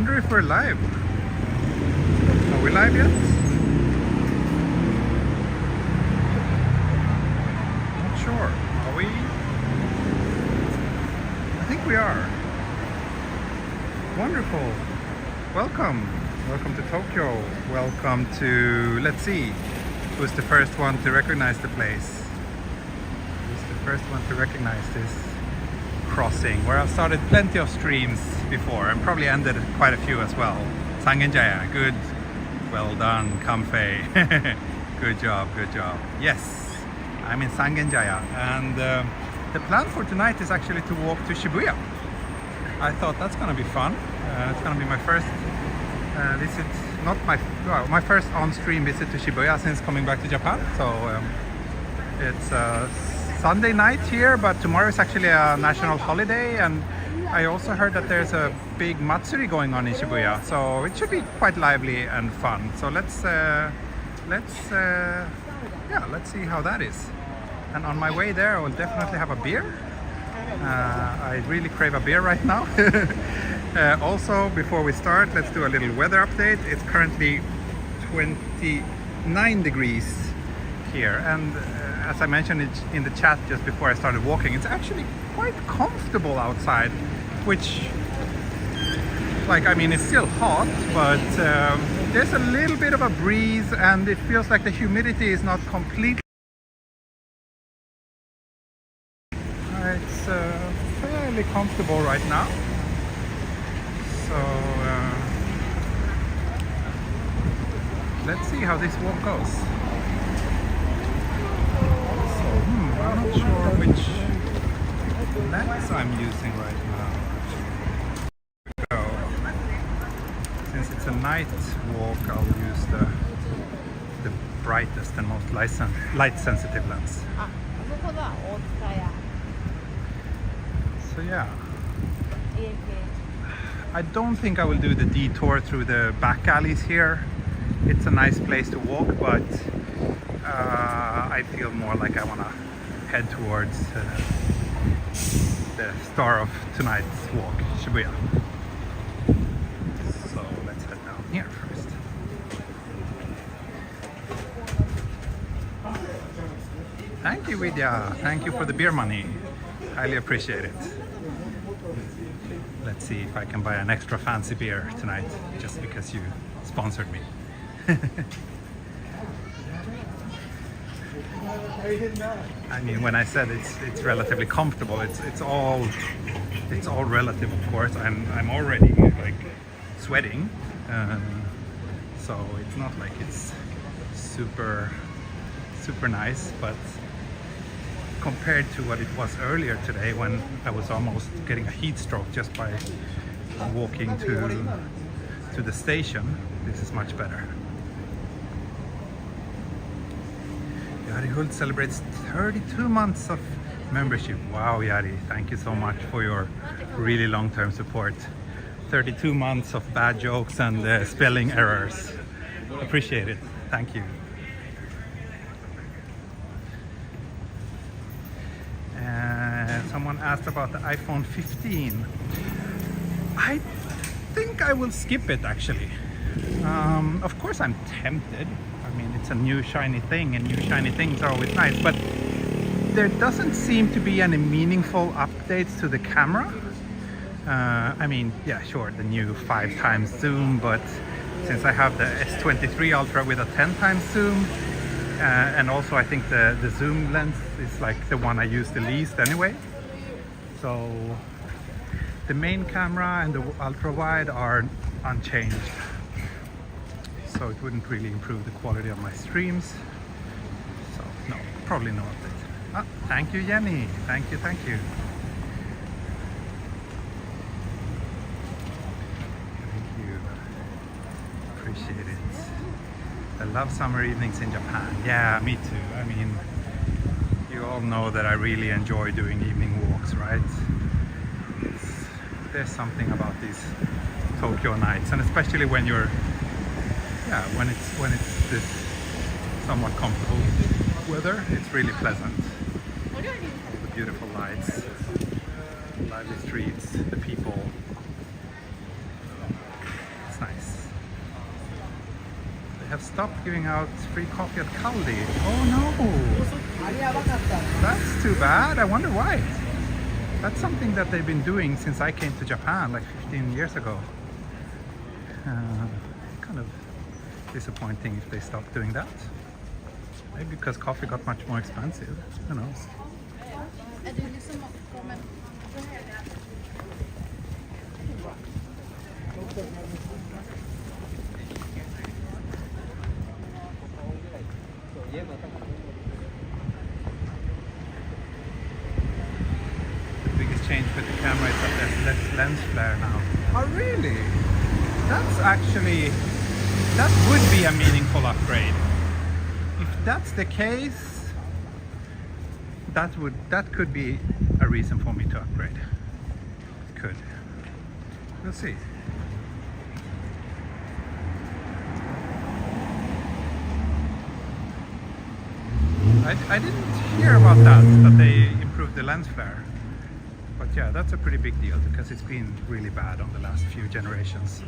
wonder if we're live. Are we live yet? Not sure. Are we? I think we are. Wonderful. Welcome. Welcome to Tokyo. Welcome to, let's see, who's the first one to recognize the place? Who's the first one to recognize this crossing where I've started plenty of streams before and probably ended quite a few as well. Sangenjaya, good. Well done, Kamfei. Good job, good job. Yes, I'm in Sangenjaya, and the plan for tonight is actually to walk to Shibuya. I thought that's gonna be fun. It's gonna be my first visit, not my, well, my first on-stream visit to Shibuya since coming back to Japan. So it's Sunday night here, but tomorrow is actually a national holiday, and I also heard that there's a big Matsuri going on in Shibuya, so it should be quite lively and fun. So let's see how that is. And on my way there, I will definitely have a beer. I really crave a beer right now. Also, before we start, let's do a little weather update. It's currently 29 degrees here, and as I mentioned in the chat just before I started walking, it's actually quite comfortable outside, which, like, I mean, it's still hot, but there's a little bit of a breeze, and it feels like the humidity is not completely. It's fairly comfortable right now. So let's see how this walk goes. So I'm not sure which lens I'm using right now. So, since it's a night walk, I'll use the brightest and most light sensitive lens. So yeah, I don't think I will do the detour through the back alleys here. It's a nice place to walk, but I feel more like I want to head towards the star of tonight's walk, Shibuya. So let's head down here first. Thank you, Vidya. Thank you for the beer money. Highly appreciate it. Let's see if I can buy an extra fancy beer tonight, just because you sponsored me. I mean, when I said it's relatively comfortable, it's all relative, of course. I'm already like sweating, so it's not like it's super nice, but compared to what it was earlier today, when I was almost getting a heat stroke just by walking to the station, this is much better. Yari Hult celebrates 32 months of membership. Wow, Yari, thank you so much for your really long-term support. 32 months of bad jokes and spelling errors. Appreciate it. Thank you. Someone asked about the iPhone 15. I think I will skip it, actually. Of course I'm tempted. I mean, it's a new shiny thing, and new shiny things are always nice, but there doesn't seem to be any meaningful updates to the camera. I mean, yeah, sure, the new 5x zoom, but since I have the S23 Ultra with a 10x zoom, and also I think the zoom lens is like the one I use the least anyway. So the main camera and the ultra wide are unchanged. So it wouldn't really improve the quality of my streams. So no, probably no update. Ah, thank you, Jenny. Thank you, thank you. Thank you. Appreciate it. I love summer evenings in Japan. Yeah, me too. I mean, you all know that I really enjoy doing evening walks, right? There's something about these Tokyo nights, and especially when you're, yeah, when it's this somewhat comfortable weather, it's really pleasant. All the beautiful lights, lively streets, the people. stopped giving out free coffee at Kaldi. Oh no! That's too bad. I wonder why. That's something that they've been doing since I came to Japan like 15 years ago. Kind of disappointing if they stopped doing that. Maybe because coffee got much more expensive. Who knows? The biggest change with the camera is that there's less lens flare now. Oh really? That's actually, that would be a meaningful upgrade. If that's the case, that could be a reason for me to upgrade. Could. We'll see. I didn't hear about that they improved the lens flare. But yeah, that's a pretty big deal because it's been really bad on the last few generations.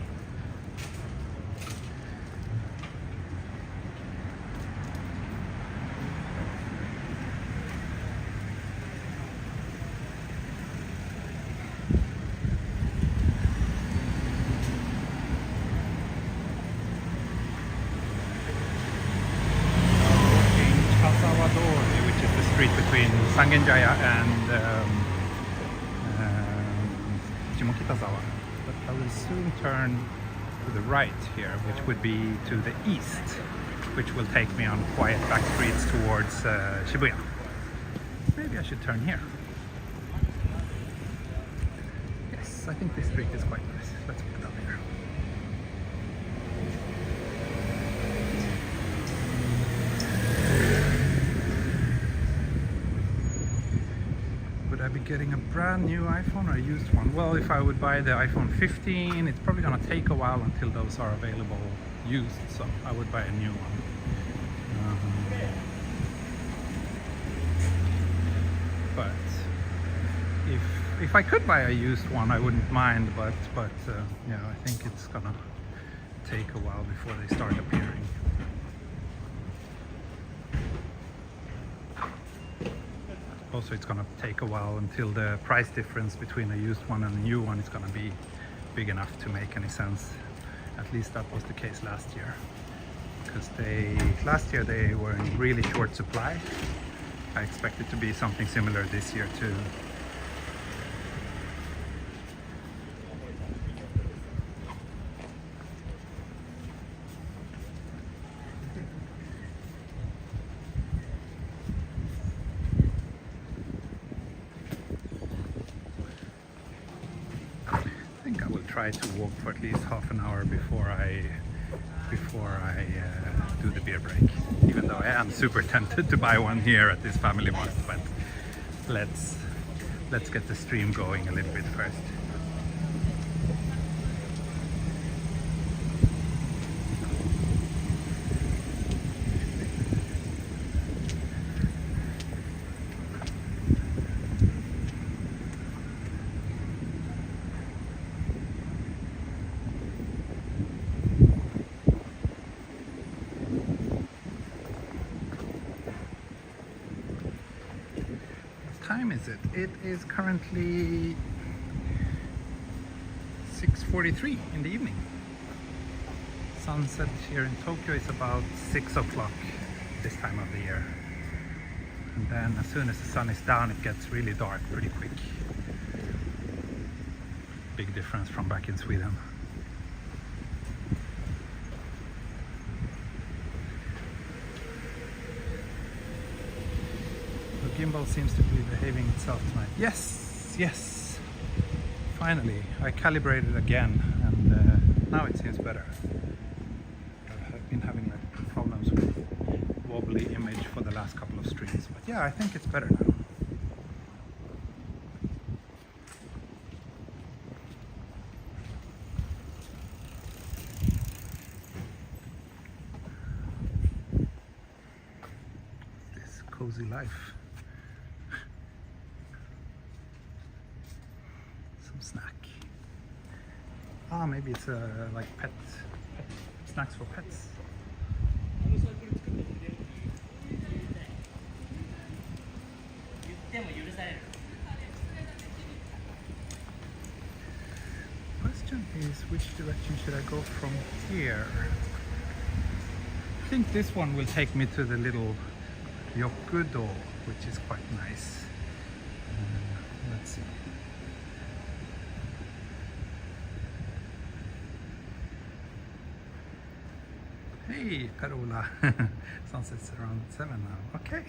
Between Sangenjaya and Shimokitazawa. But I will soon turn to the right here, which would be to the east, which will take me on quiet back streets towards Shibuya. Maybe I should turn here. Yes, I think this street is quite nice. Let's put it up here. I'd be getting a brand new iPhone or a used one? Well, if I would buy the iPhone 15, it's probably gonna take a while until those are available used, so I would buy a new one. But if I could buy a used one, I wouldn't mind, but yeah, I think it's gonna take a while before they start appearing. Also, it's gonna take a while until the price difference between a used one and a new one is gonna be big enough to make any sense. At least that was the case last year. Because last year they were in really short supply. I expect it to be something similar this year too. Try to walk for at least half an hour before I do the beer break. Even though I am super tempted to buy one here at this family mart, but let's get the stream going a little bit first. Time is it? It is currently 6:43 in the evening. Sunset here in Tokyo is about 6 o'clock this time of the year. And then as soon as the sun is down, it gets really dark pretty quick. Big difference from back in Sweden. Gimbal seems to be behaving itself tonight. Yes! Finally, I calibrated again and now it seems better. I've been having like problems with wobbly image for the last couple of streams, but yeah, I think it's better now. This cozy life. Snack. Maybe it's like pet snacks for pets. Which direction should I go from here? I think this one will take me to the little Yokudo, which is quite nice. Let's see. Hey, Carola. Sunset's around 7 now. Okay.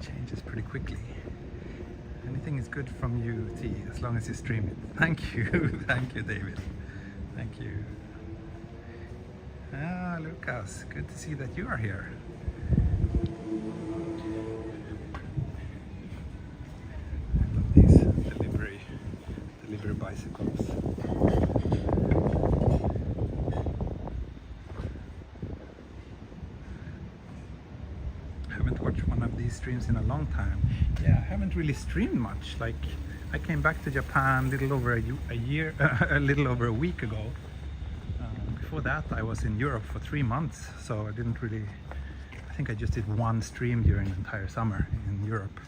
Changes pretty quickly. Anything is good from you, T, as long as you stream it. Thank you. Thank you, David. Thank you. Ah, Lucas, good to see that you are here. I love these delivery bicycles. I haven't watched one of these streams in a long time. Yeah, I haven't really streamed much. Like, I came back to Japan a little over a year, a little over a week ago. Before that, I was in Europe for 3 months, so I didn't really. I think I just did one stream during the entire summer in Europe.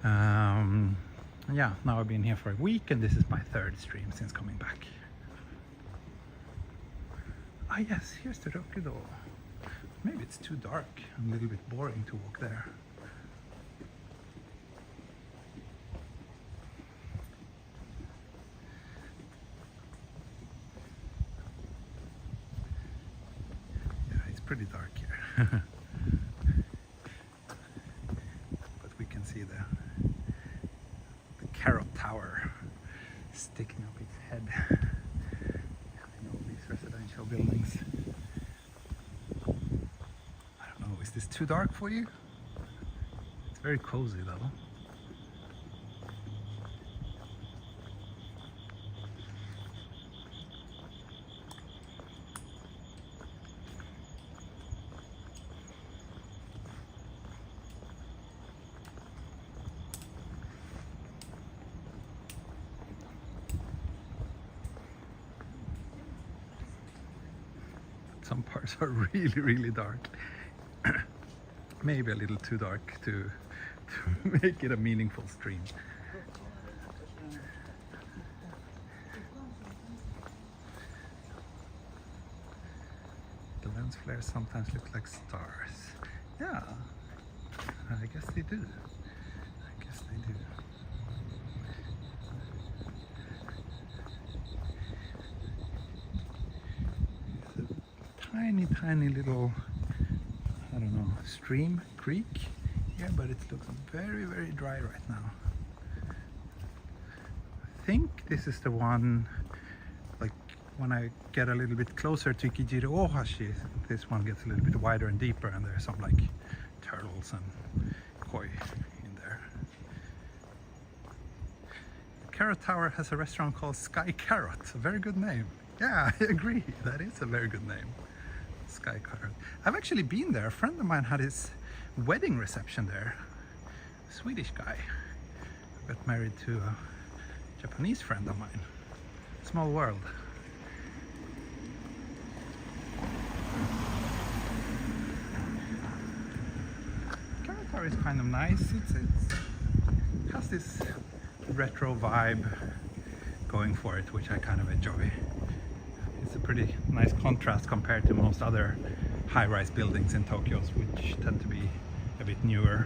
Yeah, now I've been here for a week, and this is my 3rd stream since coming back. Ah, yes, here's the Rokudo. Maybe it's too dark and a little bit boring to walk there. Pretty dark here. But we can see the carrot tower sticking up its head in all these residential buildings. I don't know, is this too dark for you? It's very cozy though. Some parts are really dark. Maybe a little too dark to make it a meaningful stream. The lens flares sometimes look like stars. Yeah, I guess they do. I guess they do. Tiny little, I don't know, stream, creek here, but it looks very dry right now. I think this is the one, like when I get a little bit closer to Ikejiri Ohashi, this one gets a little bit wider and deeper, and there's some like turtles and koi in there. Carrot Tower has a restaurant called Sky Carrot, a very good name. Yeah, I agree, that is a very good name. Sky Carrot. I've actually been there. A friend of mine had his wedding reception there. A Swedish guy. Got married to a Japanese friend of mine. Small world. Carrot Tower is kind of nice. It has this retro vibe going for it, which I kind of enjoy. It's a pretty nice contrast compared to most other high-rise buildings in Tokyo, which tend to be a bit newer.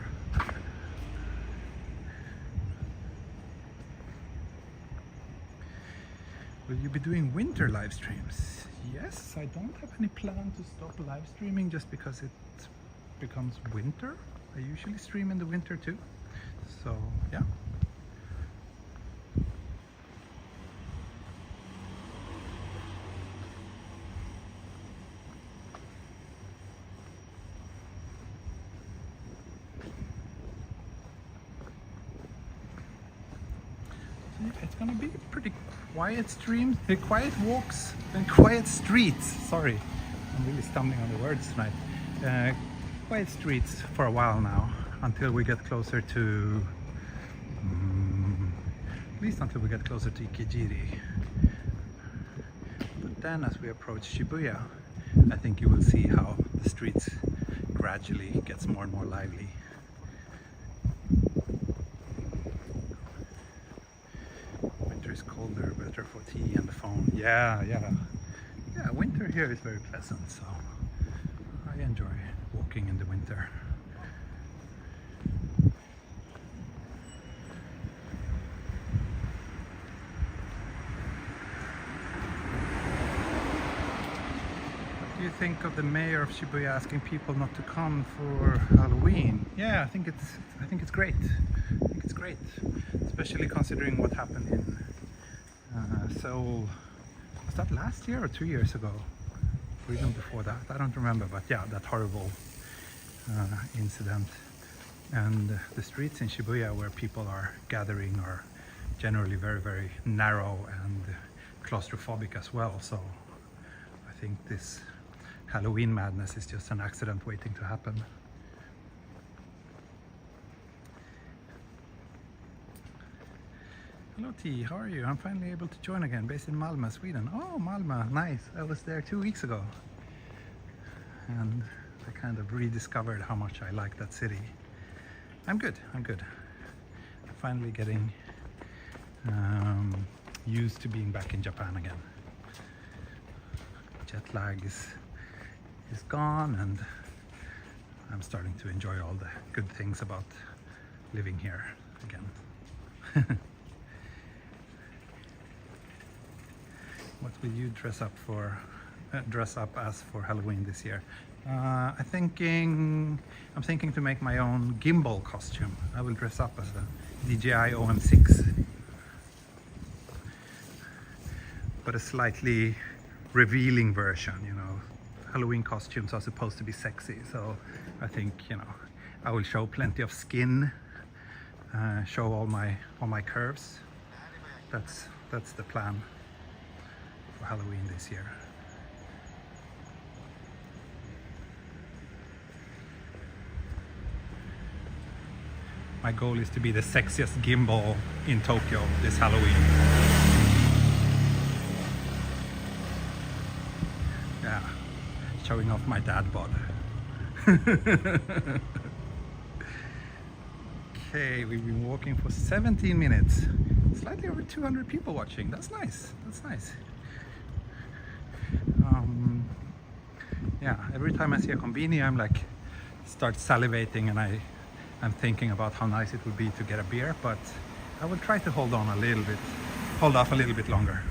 Will you be doing winter live streams? Yes, I don't have any plan to stop live streaming just because it becomes winter. I usually stream in the winter too, so yeah. It's gonna be a pretty quiet stream, quiet walks and quiet streets. Sorry, I'm really stumbling on the words tonight. Quiet streets for a while now, until we get closer to, at least until we get closer to Ikejiri. But then as we approach Shibuya, I think you will see how the streets gradually gets more and more lively. Winter is cold. colder, better for tea and the phone. Yeah. Winter here is very pleasant, so I enjoy walking in the winter. What do you think of the mayor of Shibuya asking people not to come for Halloween? Yeah, I think it's great. I think it's great, especially considering what happened in Seoul. Was that last year or 2 years ago? Or even before that? I don't remember, but yeah, that horrible incident. And the streets in Shibuya where people are gathering are generally very, very narrow and claustrophobic as well. So I think this Halloween madness is just an accident waiting to happen. Hello T, how are you? I'm finally able to join again, based in Malmö, Sweden. Oh, Malmö, nice. I was there 2 weeks ago. And I kind of rediscovered how much I like that city. I'm good. I'm finally getting used to being back in Japan again. Jet lag is gone, and I'm starting to enjoy all the good things about living here again. What will you dress up as for Halloween this year? I'm thinking to make my own gimbal costume. I will dress up as the DJI OM6, but a slightly revealing version. You know, Halloween costumes are supposed to be sexy, so I think, you know, I will show plenty of skin, show all my curves. That's the plan for Halloween this year. My goal is to be the sexiest gimbal in Tokyo this Halloween. Yeah, showing off my dad bod. Okay, we've been walking for 17 minutes. Slightly over 200 people watching. That's nice. Yeah, every time I see a konbini, I'm like, start salivating, and I'm thinking about how nice it would be to get a beer, but I will try to hold off a little bit longer.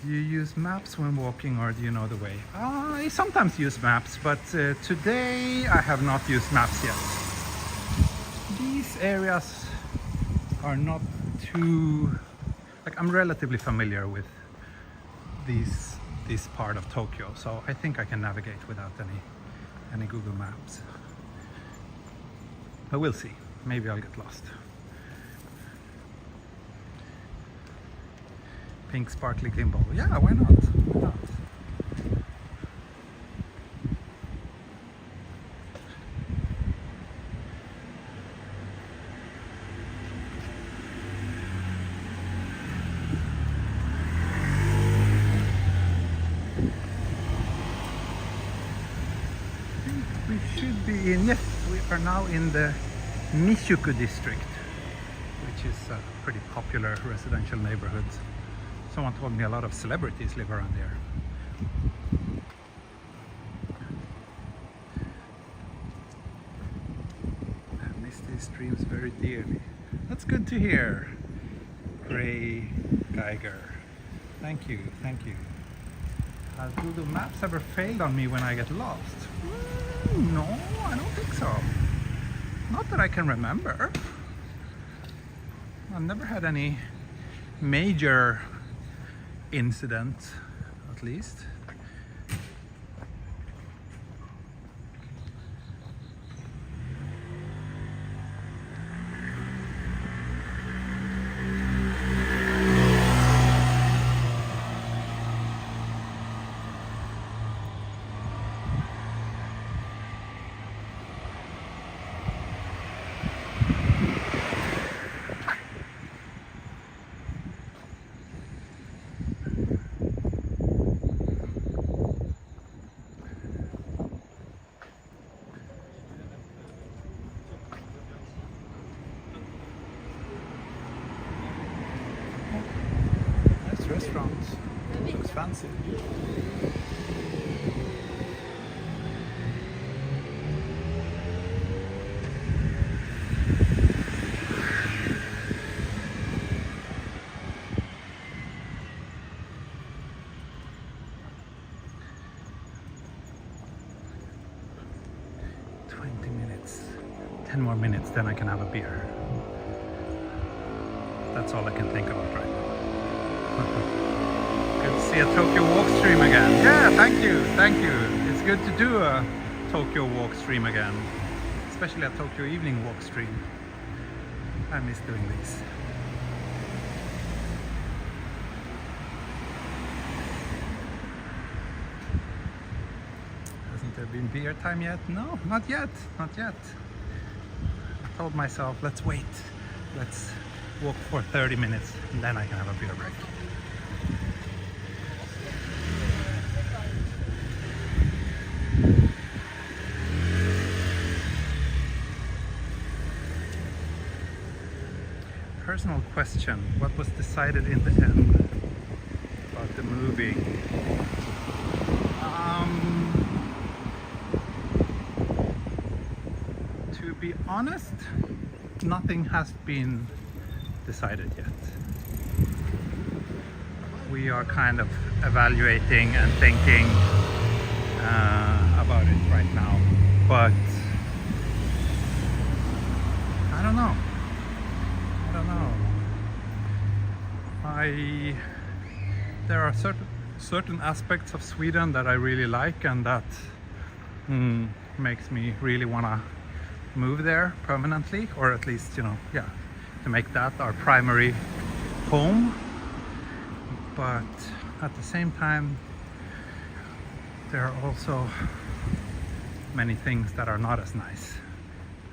Do you use maps when walking, or do you know the way? I sometimes use maps, but today I have not used maps yet. These areas are not too, like, I'm relatively familiar with this part of Tokyo, so I think I can navigate without any Google Maps. But we'll see. Maybe I'll get lost. Pink sparkly gimbal. Yeah, why not? Why not? We should be in, yes, we are now in the Nishuku district, which is a pretty popular residential neighborhood. Someone told me a lot of celebrities live around here. I miss these streams very dearly. That's good to hear. Gray Geiger. Thank you. Has Google Maps ever failed on me when I get lost? No, I don't think so. Not that I can remember. I've never had any major incident, at least. expensive. Minutes, 10 more minutes, then I can have a beer. That's all I can think about right now. Good to see a Tokyo walk stream again. Yeah, thank you. It's good to do a Tokyo walk stream again, especially a Tokyo evening walk stream. I miss doing these. There been beer time yet? No, not yet. I told myself, let's wait. Let's walk for 30 minutes and then I can have a beer break. Personal question, what was decided in the end about the moving? To be honest, nothing has been decided yet. We are kind of evaluating and thinking about it right now, but I don't know. There are certain aspects of Sweden that I really like, and that makes me really wanna move there permanently, or at least, to make that our primary home. But at the same time, there are also many things that are not as nice,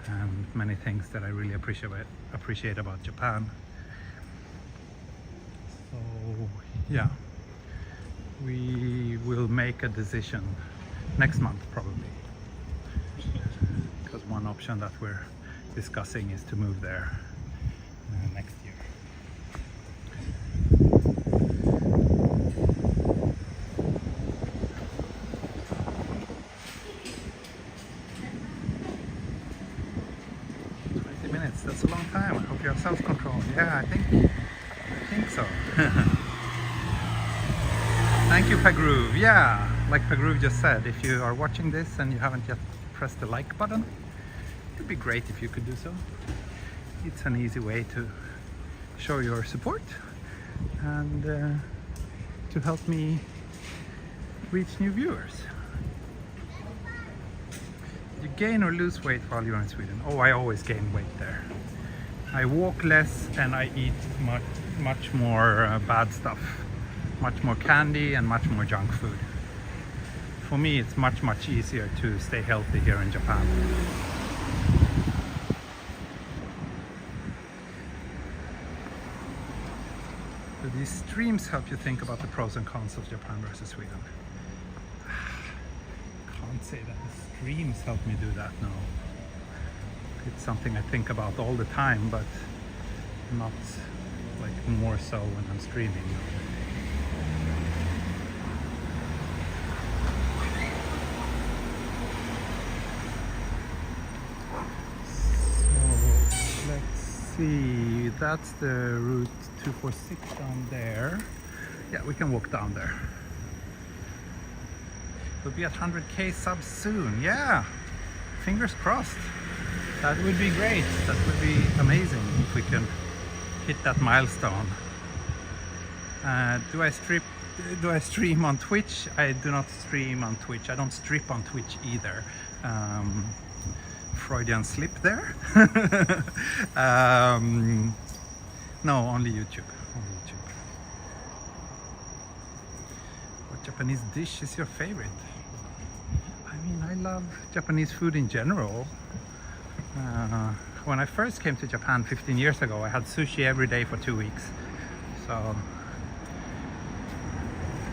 and many things that I really appreciate about Japan. So yeah, we will make a decision next month probably, because one option that we're discussing is to move there next year. That's a long time. I hope you have self-control. Yeah, I think so. Thank you, Pagroove. Yeah, like Pagroove just said, if you are watching this and you haven't yet pressed the like button, it would be great if you could do so. It's an easy way to show your support and to help me reach new viewers. You gain or lose weight while you're in Sweden? Oh, I always gain weight there. I walk less and I eat much more bad stuff, much more candy and much more junk food. For me, it's much easier to stay healthy here in Japan. Do these streams help you think about the pros and cons of Japan versus Sweden? Can't say that the streams help me do that, no. It's something I think about all the time, but not like more so when I'm streaming. So let's see, that's the route 246 down there. Yeah, we can walk down there. We'll be at 100k subs soon. Yeah, fingers crossed. That would be great. That would be amazing if we can hit that milestone. Do I stream on Twitch? I do not stream on Twitch. I don't strip on Twitch either. Freudian slip there. No, only YouTube. What Japanese dish is your favorite? I mean, I love Japanese food in general. When I first came to Japan 15 years ago, I had sushi every day for 2 weeks. So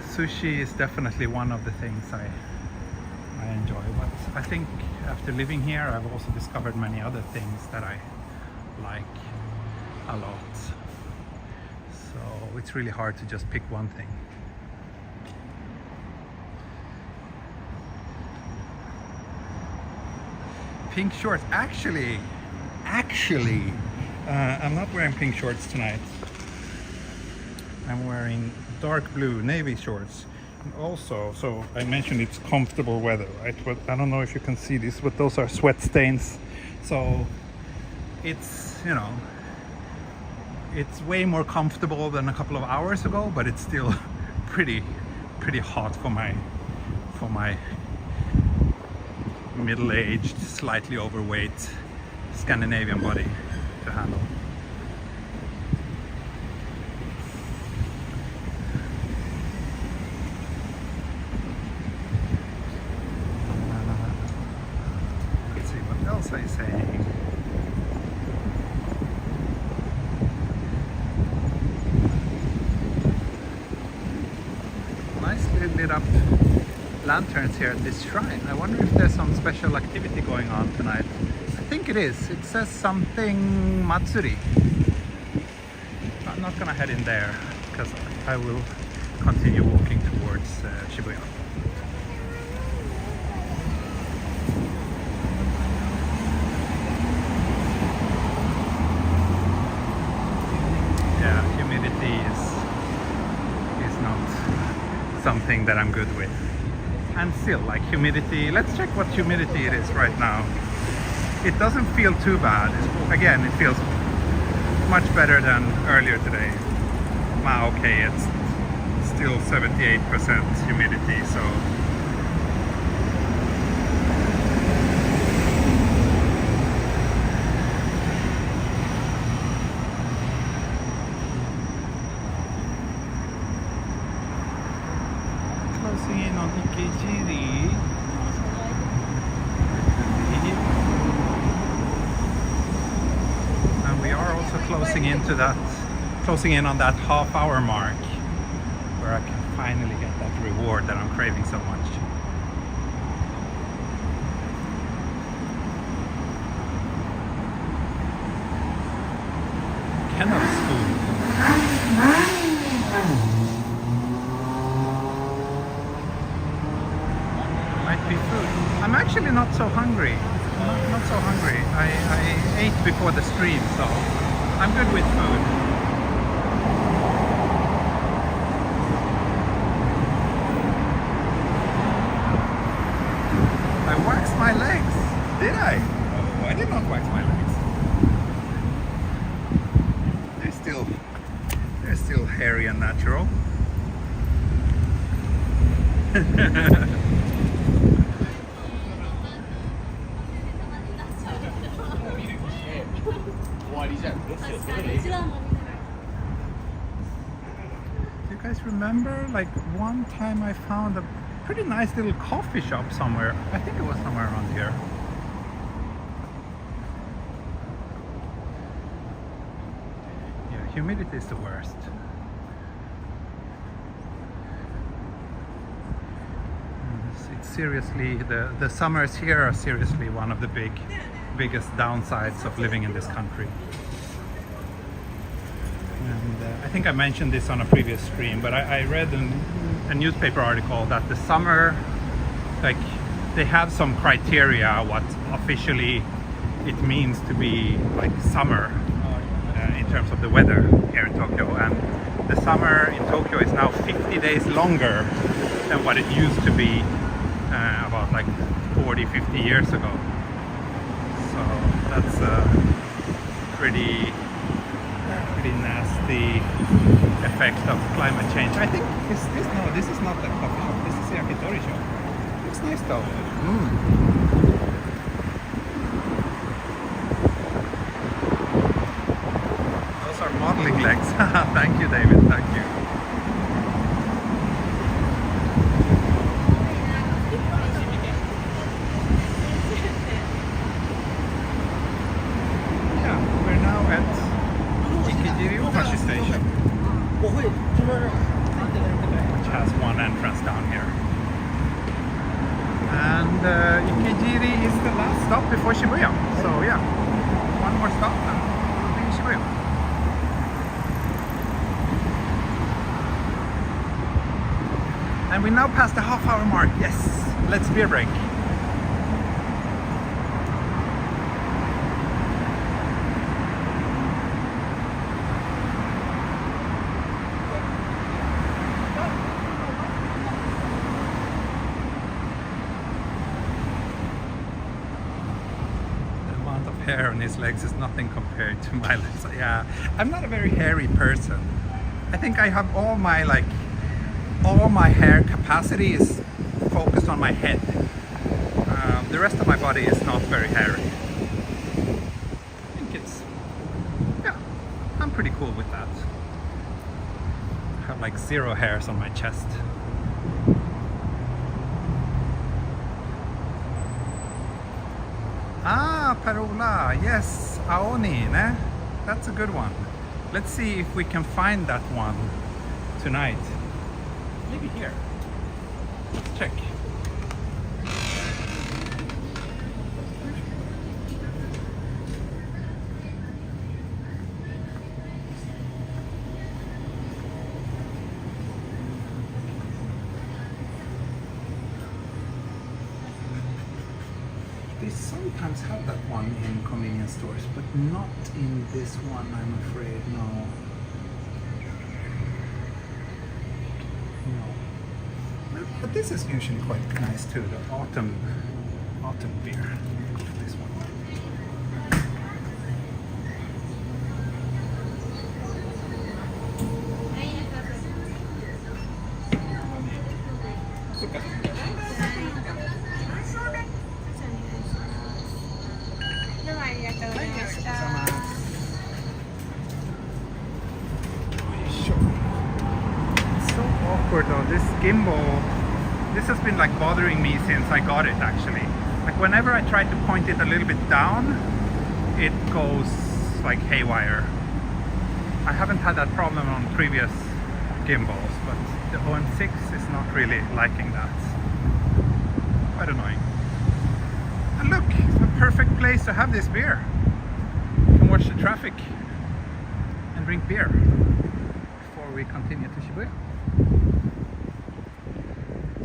sushi is definitely one of the things I enjoy. But I think after living here, I've also discovered many other things that I like a lot. So it's really hard to just pick one thing. pink shorts. Actually, I'm not wearing pink shorts tonight. I'm wearing dark blue navy shorts. And also, so I mentioned it's comfortable weather, right? But I don't know if you can see this, but those are sweat stains. So it's, you know, it's way more comfortable than a couple of hours ago, but it's still pretty hot for my middle-aged, slightly overweight Scandinavian body to handle. Let's see, what else are you saying? Nicely lit up lanterns here at this shrine. I wonder if there's some special activity going on tonight. I think it is. It says something Matsuri. I'm not gonna head in there because I will continue walking towards Shibuya. Yeah, humidity is not something that I'm good with. And still, like humidity, let's check what humidity it is right now. It doesn't feel too bad. Again, it feels much better than earlier today. Okay, it's still 78% humidity, so closing in on Ikejiri. And we are also closing in on that half-hour mark where I can finally get that reward that I'm craving so much. Kennel's food. Might be food. I'm actually not so hungry. Not so hungry. I ate before the stream, so I'm good with food. I waxed my legs. Did I? Oh, I did not wax my legs. They're still hairy and natural. Do you guys remember, like, one time I found a pretty nice little coffee shop somewhere? I think it was somewhere around here. Yeah, humidity is the worst. It's seriously, the summers here are seriously one of the biggest downsides of living in this country. And I think I mentioned this on a previous stream, but I read a newspaper article that the summer, like, they have some criteria what officially it means to be like summer in terms of the weather here in Tokyo, and the summer in Tokyo is now 50 days longer than what it used to be about like 40-50 years ago. So that's a pretty nasty effect of climate change. I think this is not the coffee shop. This is the yakitori shop. Looks nice though. Those are modeling legs. Thank you, David. Thank you. Yeah, we're now at Station, which has one entrance down here. And Ikejiri is the last stop before Shibuya. So yeah, one more stop and we'll be in Shibuya. And we now passed the half-hour mark. Yes, let's beer break. hair on his legs is nothing compared to my legs. Yeah, I'm not a very hairy person. I think I have all my hair capacity is focused on my head. The rest of my body is not very hairy. I think yeah, I'm pretty cool with that. I have like 0 hairs on my chest. Ah, Parola, yes, Aoni, ne? That's a good one. Let's see if we can find that one tonight. Maybe here. Let's check. They sometimes have that one in convenience stores, but not in this one, I'm afraid, no. No. But this is usually quite nice too, the autumn beer. This one. Though this gimbal, this has been like bothering me since I got it actually. Like whenever I try to point it a little bit down, it goes like haywire. I haven't had that problem on previous gimbals, but the OM6 is not really liking that. Quite annoying. And look, a perfect place to have this beer. You can watch the traffic and drink beer before we continue to Shibuya.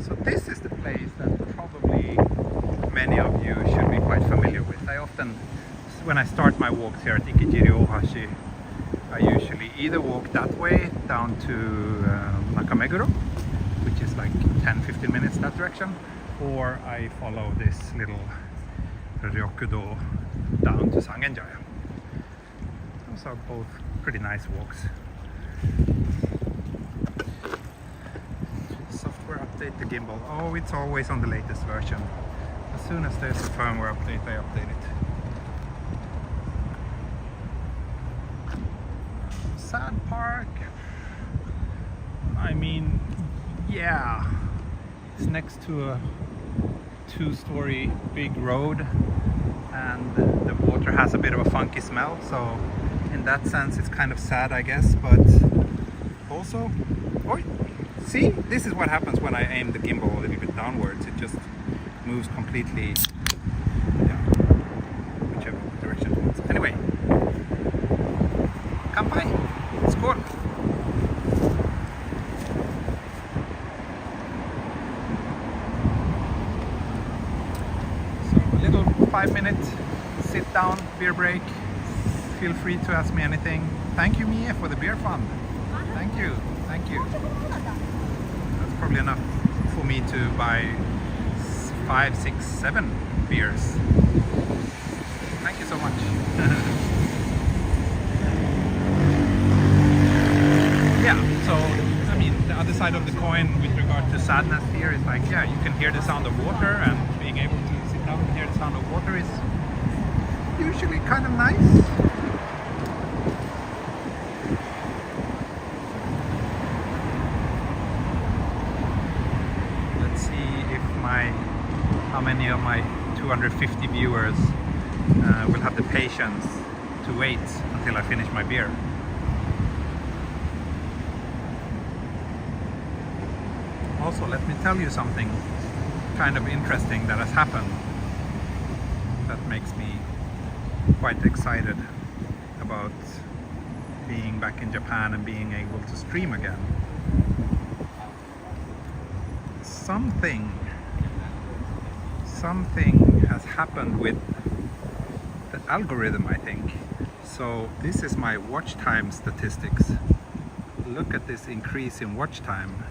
So this is the place that probably many of you should be quite familiar with. I often, when I start my walks here at Ikejiri Ohashi, I usually either walk that way down to Nakameguro, which is like 10-15 minutes that direction, or I follow this little Ryokudo down to Sangenjaya. Those are both pretty nice walks. Update the gimbal. Oh, it's always on the latest version. As soon as there's a firmware update, I update it. Sad Park. I mean, yeah, it's next to a 2-story big road, and the water has a bit of a funky smell. So, in that sense, it's kind of sad, I guess. But also, oh. See, this is what happens when I aim the gimbal a little bit downwards. It just moves completely, yeah, whichever direction it wants. Anyway, Kanpai, skål! So a little 5-minute sit down beer break. Feel free to ask me anything. Thank you, Mie, for the beer fund. Thank you, thank you. Probably enough for me to buy 5, 6, 7 beers. Thank you so much. Yeah, so I mean, the other side of the coin with regard to sadness here is like, yeah, you can hear the sound of water, and being able to sit down and hear the sound of water is usually kind of nice. How many of my 250 viewers will have the patience to wait until I finish my beer. Also, let me tell you something kind of interesting that has happened that makes me quite excited about being back in Japan and being able to stream again. Something has happened with the algorithm, I think. So this is my watch time statistics. Look at this increase in watch time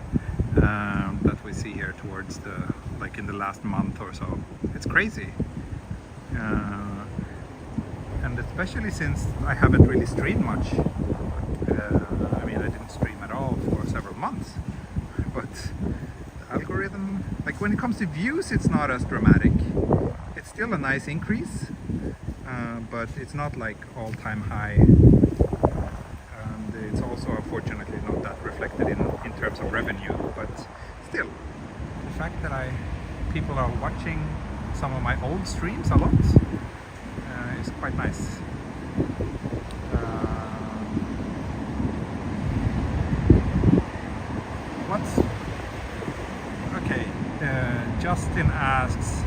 that we see here towards the, like in the last month or so. It's crazy. and especially since I haven't really streamed much. I mean, I didn't stream at all for several months, but the algorithm, like when it comes to views, it's not as dramatic. It's still a nice increase, but it's not like all-time high, and it's also unfortunately not that reflected in terms of revenue. But still, the fact that people are watching some of my old streams a lot is quite nice. Justin asks,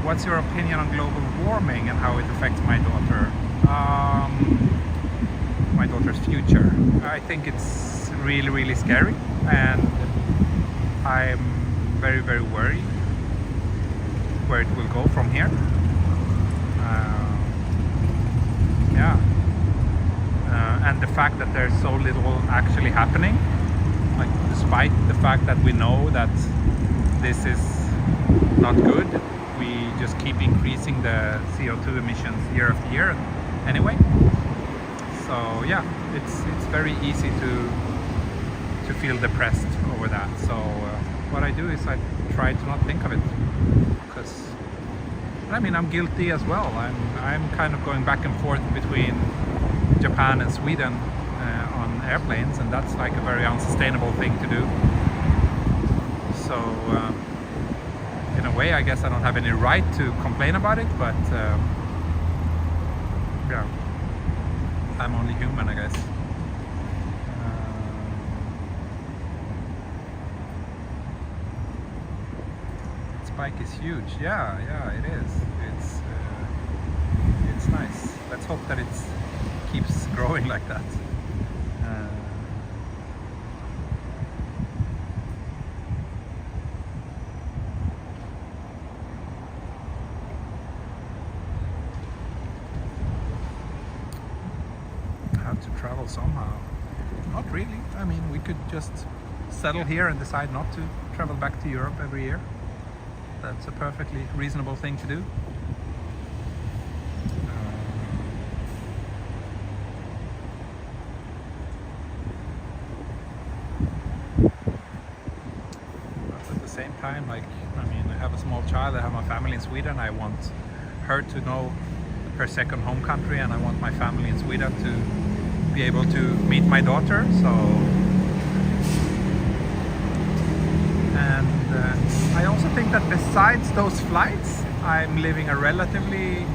what's your opinion on global warming and how it affects my daughter? My daughter's future. I think it's really, really scary, and I'm very, very worried where it will go from here. And the fact that there's so little actually happening, like despite the fact that we know that this is not good, we just keep increasing the CO2 emissions year after year anyway. So yeah, it's very easy to feel depressed over that. So what I do is I try to not think of it, because I mean, I'm guilty as well. I'm kind of going back and forth between Japan and Sweden on airplanes, and that's like a very unsustainable thing to do. So in a way, I guess I don't have any right to complain about it, but yeah, I'm only human, I guess. Spike is huge. Yeah, it is. It's nice. Let's hope that it keeps growing like that. Have to travel somehow. Not really. I mean, we could just settle here and decide not to travel back to Europe every year. That's a perfectly reasonable thing to do. But at the same time, like, I mean, I have a small child, I have my family in Sweden, I want her to know her second home country, and I want my family in Sweden to be able to meet my daughter, so... I also think that besides those flights, I'm living a relatively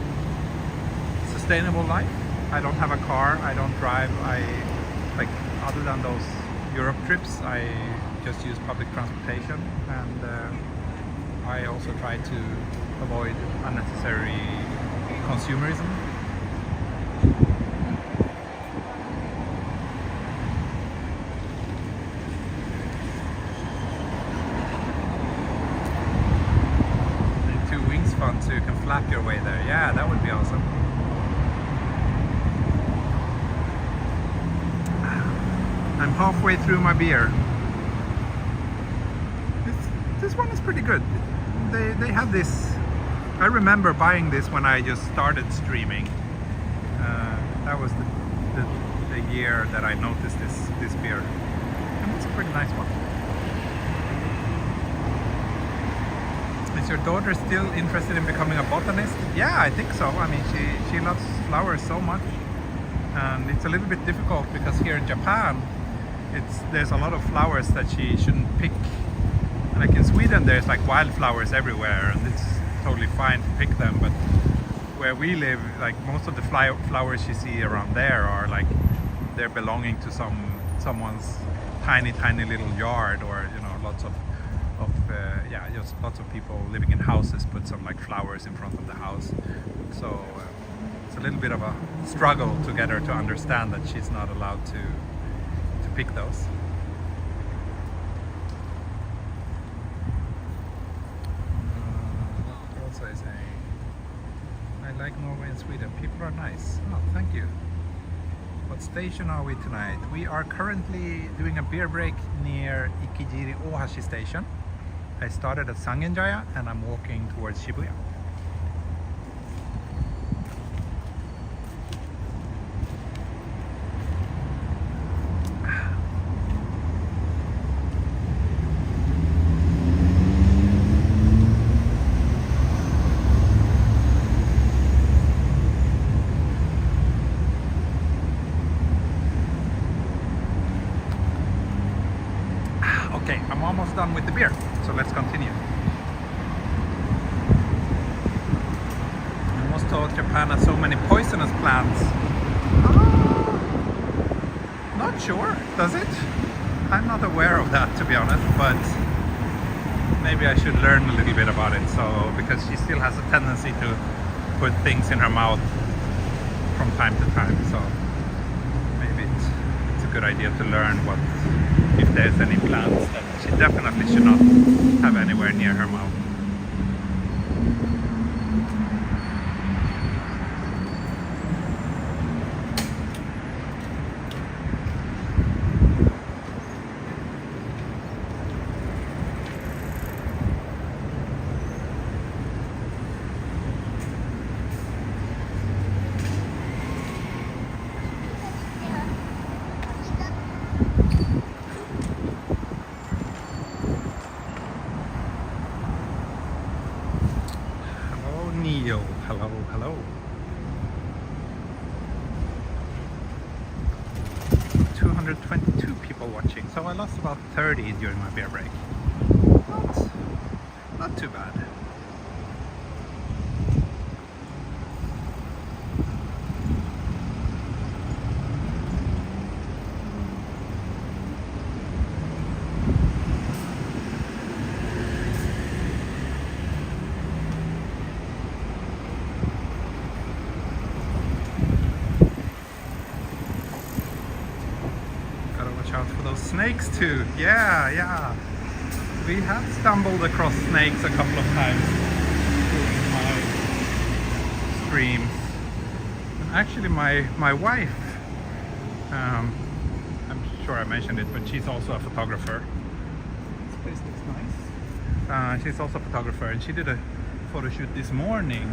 sustainable life. I don't have a car, I don't drive, other than those Europe trips, I just use public transportation, and I also try to avoid unnecessary consumerism. So you can flap your way there. Yeah, that would be awesome. I'm halfway through my beer. This one is pretty good. They have this. I remember buying this when I just started streaming. That was the year that I noticed this beer, and it's a pretty nice one. Is your daughter still interested in becoming a botanist? Yeah, I think so. I mean, she loves flowers so much, and it's a little bit difficult because here in Japan, there's a lot of flowers that she shouldn't pick. Like in Sweden, there's like wildflowers everywhere, and it's totally fine to pick them. But where we live, like most of the flowers you see around there are like they're belonging to someone's tiny little yard, or lots of just lots of people living in houses put some like flowers in front of the house. So it's a little bit of a struggle to get her to understand that she's not allowed to pick those. What else I say? I like Norway and Sweden. People are nice. Oh, thank you. What station are we tonight? We are currently doing a beer break near Ikejiri Ohashi station. I started at Sangenjaya and I'm walking towards Shibuya. almost done with the beer, so let's continue. I almost thought Japan has so many poisonous plants. Not sure, does it? I'm not aware of that, to be honest, but maybe I should learn a little bit about it. So, because she still has a tendency to put things in her mouth from time to time, so maybe it's a good idea to learn what, if there's any plants that she definitely should not have anywhere near her mouth. Hello, hello. 222 people watching, so I lost about 30 during my beer break. Not too bad. Out for those snakes too. Yeah. We have stumbled across snakes a couple of times during my streams. And actually my wife, I'm sure I mentioned it, but she's also a photographer. This place looks nice. She's also a photographer, and she did a photo shoot this morning.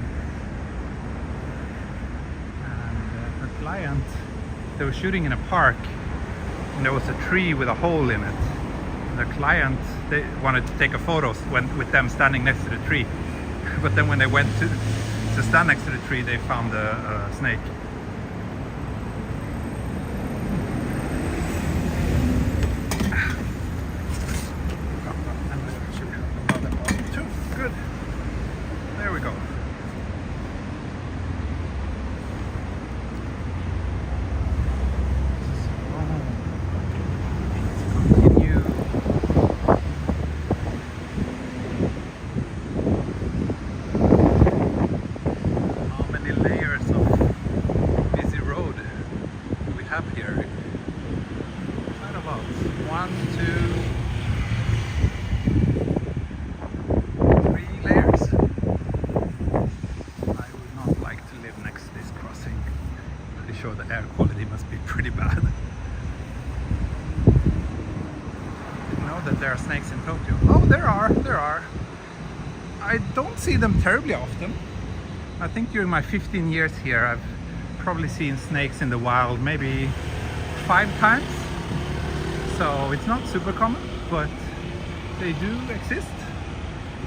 And her client, they were shooting in a park, and there was a tree with a hole in it. And the client, they wanted to take a photo with them standing next to the tree. But then when they went to stand next to the tree, they found a snake. Good. There we go. Here quite about 1, 2, 3 layers. I would not like to live next to this crossing. Pretty sure the air quality must be pretty bad. Didn't know that there are snakes in Tokyo. Oh, there are. I don't see them terribly often. I think during my 15 years here I've probably seen snakes in the wild maybe 5 times, so it's not super common, but they do exist.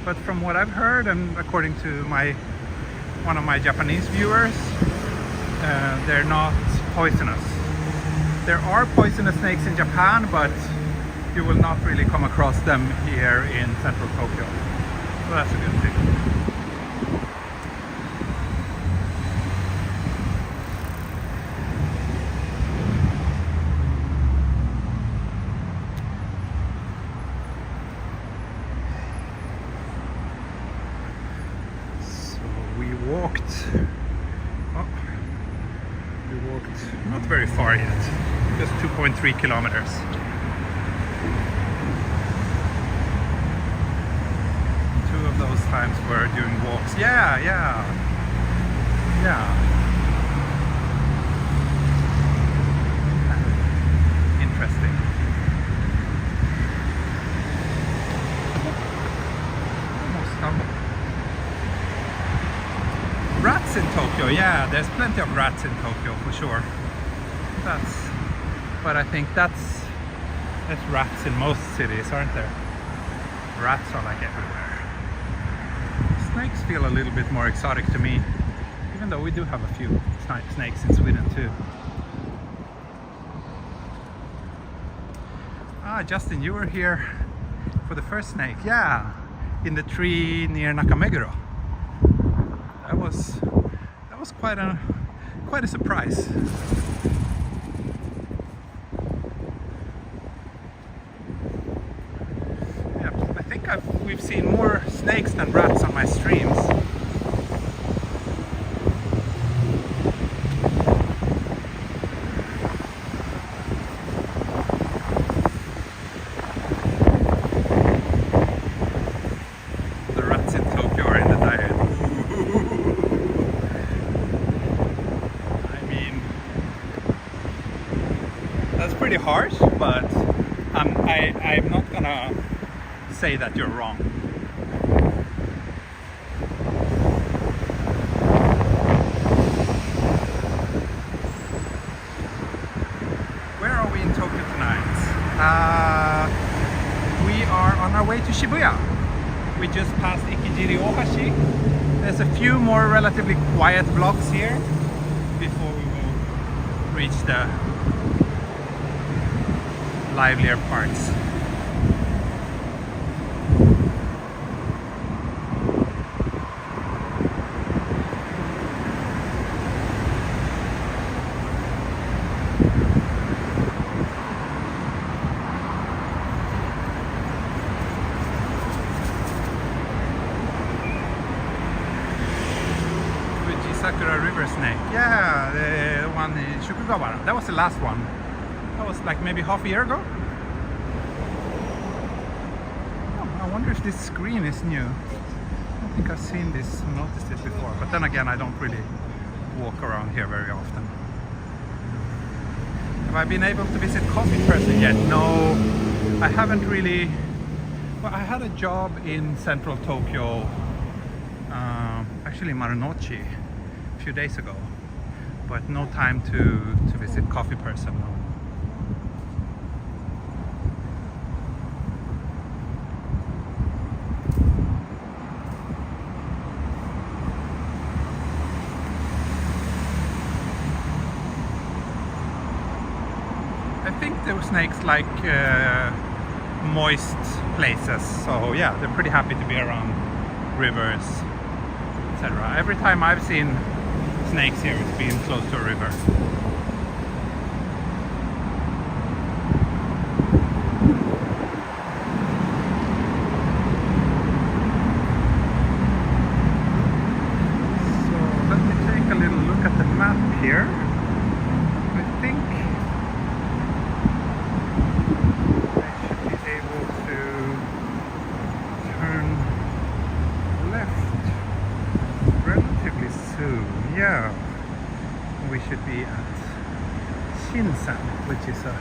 But from what I've heard, and according to one of my Japanese viewers, they're not poisonous. There are poisonous snakes in Japan, but you will not really come across them here in central Tokyo, so that's a good thing. We walked not very far yet, just 2.3 kilometers. Two of those times were during walks. Yeah. Interesting. Almost stumbled. Rats in Tokyo, yeah, there's plenty of rats in Tokyo for sure. But I think there's rats in most cities, aren't there? Rats are like everywhere. Snakes feel a little bit more exotic to me, even though we do have a few snakes in Sweden too. Justin, you were here for the first snake. Yeah, in the tree near Nakameguro. That was quite a surprise. Yeah, I think we've seen more snakes than rats on my streams. Pretty harsh, but I'm not gonna say that you're wrong. Where are we in Tokyo tonight? We are on our way to Shibuya. We just passed Ikijiri Ohashi. There's a few more relatively quiet blocks here before we will reach the livelier parts. Sakura river snake. Yeah, the one in Shukugawara. That was the last one. That was like maybe half a year ago. Oh, I wonder if this screen is new. I don't think I've seen this, noticed it before. But then again, I don't really walk around here very often. Have I been able to visit coffee person yet? No, I haven't really. Well, I had a job in central Tokyo, actually Marunouchi, a few days ago, but no time to visit coffee person. I think the snakes like moist places, so yeah, they're pretty happy to be around rivers, etc. Every time I've seen snakes here, it's been close to a river. So let me take a little look at the map here. I think yeah, we should be at Shinsan, which is a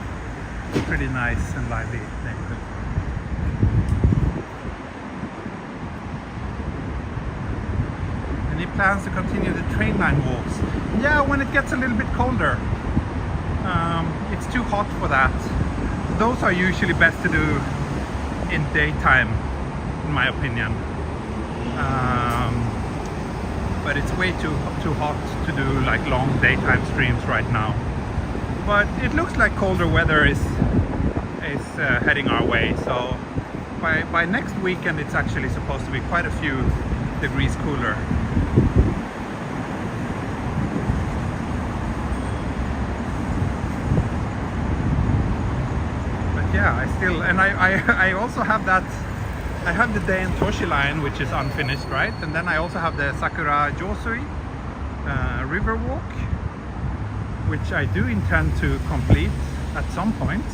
pretty nice and lively neighborhood. Any plans to continue the train line walks? Yeah, when it gets a little bit colder. It's too hot for that. Those are usually best to do in daytime, in my opinion. But it's way too hot to do like long daytime streams right now. But it looks like colder weather is heading our way. So by next weekend, it's actually supposed to be quite a few degrees cooler. But yeah, I also have that. I have the Daen Toshi line, which is unfinished, right? And then I also have the Sakura Josui river walk, which I do intend to complete at some point.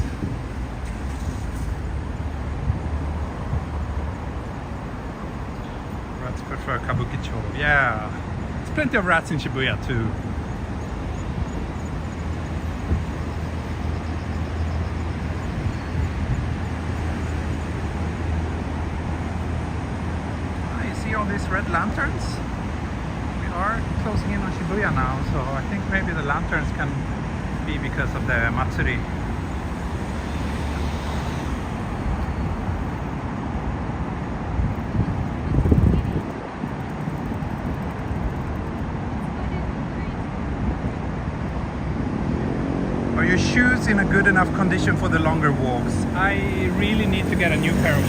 Rats prefer Kabukicho. Yeah, there's plenty of rats in Shibuya too. All these red lanterns. We are closing in on Shibuya now, so I think maybe the lanterns can be because of the Matsuri. your shoes in a good enough condition for the longer walks? I really need to get a new pair of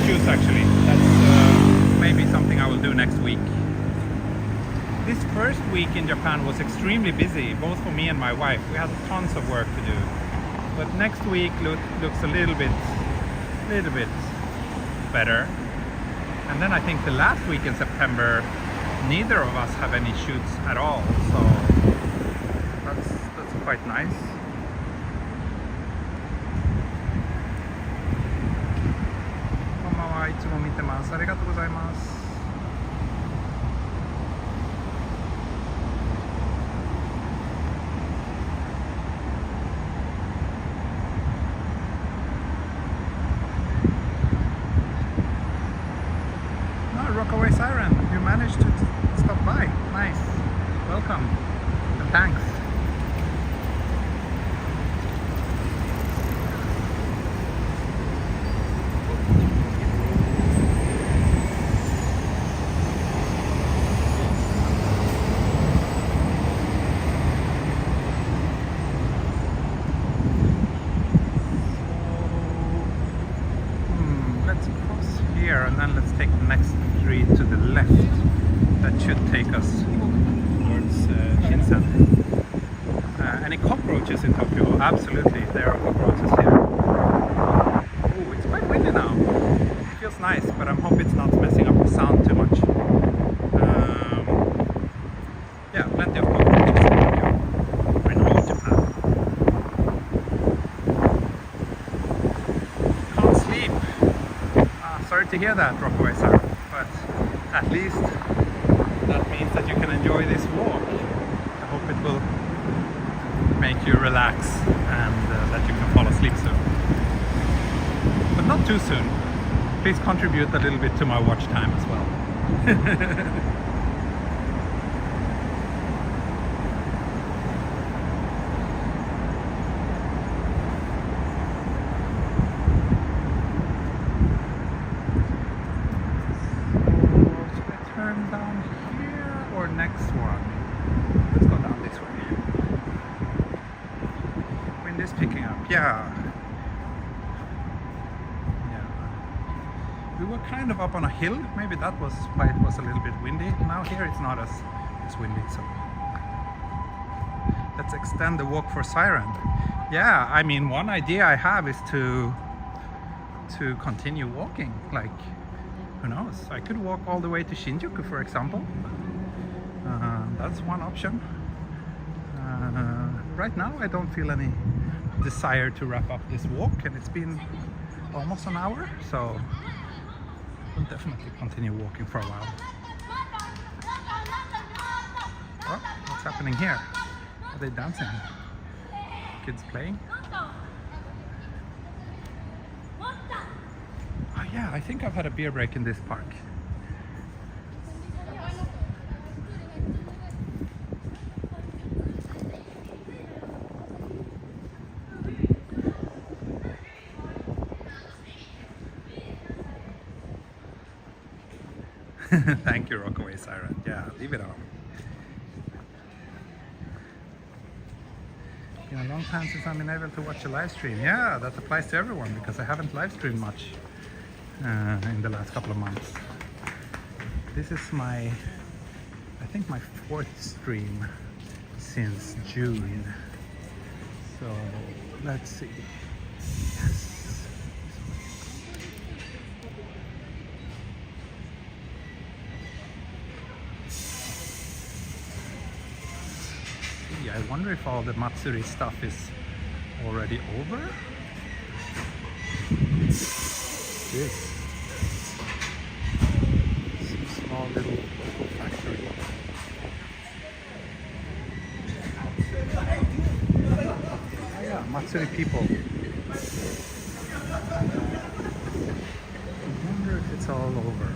shoes actually. That's maybe something I will do next week. This first week in Japan was extremely busy, both for me and my wife. We had tons of work to do. But next week looks a little bit better. And then I think the last week in September, neither of us have any shoots at all, so that's quite nice. Konbanwa, いつも見てます。ありがとうございます。Rockaway Siren, you managed to stop by. Nice. Welcome. And thanks. Let's cross here and then let's take the next street to the left. That should take us towards Shinsen. Any cockroaches in Tokyo? Absolutely, there are cockroaches here. Oh, it's quite windy now. It feels nice, but I hope it's not messing up the sound too much. Yeah, plenty of cockroaches in Tokyo. Or in all of Japan. Can't sleep. Sorry to hear that, Rockaway Siren. But at least that means that you can enjoy this walk. I hope it will make you relax and that you can fall asleep soon. But not too soon. Please contribute a little bit to my watch time as well. Next one. Let's go down this way. Wind is picking up. Yeah. We were kind of up on a hill. Maybe that was why it was a little bit windy. Now here it's not as windy. So let's extend the walk for Siren. Yeah, I mean, one idea I have is to continue walking. Like, who knows? I could walk all the way to Shinjuku, for example. That's one option. Right now I don't feel any desire to wrap up this walk, and it's been almost an hour, so we'll definitely continue walking for a while. Oh, what's happening here? Are they dancing? Kids playing? Oh yeah, I think I've had a beer break in this park. Thank you, Rockaway Siren. Yeah, leave it on. Been a long time since I've been able to watch a live stream. Yeah, that applies to everyone because I haven't live streamed much in the last couple of months. This is I think my 4th stream since June. So let's see. Yes. I wonder if all the Matsuri stuff is already over. This some small little local factory. Oh yeah, Matsuri people. I wonder if it's all over.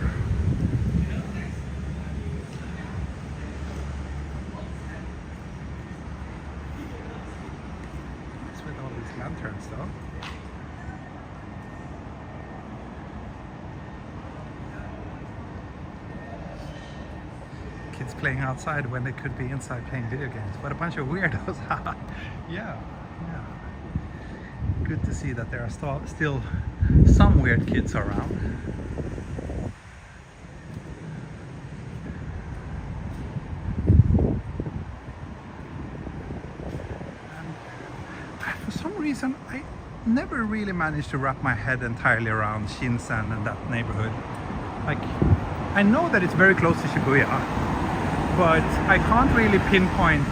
Lanterns though. Kids playing outside when they could be inside playing video games. What a bunch of weirdos. Yeah. Yeah. Good to see that there are still some weird kids around. And for some reason, I never really managed to wrap my head entirely around Shinsen and that neighborhood. Like, I know that it's very close to Shibuya, but I can't really pinpoint